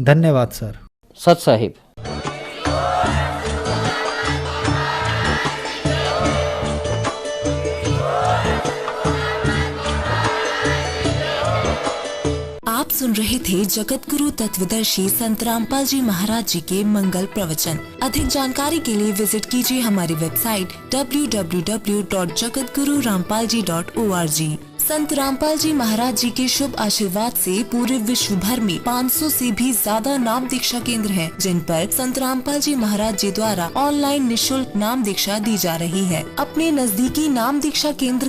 धन्यवाद सर। सत साहिब। आप सुन रहे थे जगत गुरु तत्वदर्शी संत रामपाल जी महाराज जी के मंगल प्रवचन। अधिक जानकारी के लिए विजिट कीजिए हमारी वेबसाइट www.jagatgururampalji.org। संत रामपाल जी महाराज जी के शुभ आशीर्वाद से पूरे विश्व भर में 500 से भी ज्यादा नाम दीक्षा केंद्र हैं, जिन पर संत रामपाल जी महाराज जी द्वारा ऑनलाइन निशुल्क नाम दीक्षा दी जा रही है। अपने नजदीकी नाम दीक्षा केंद्र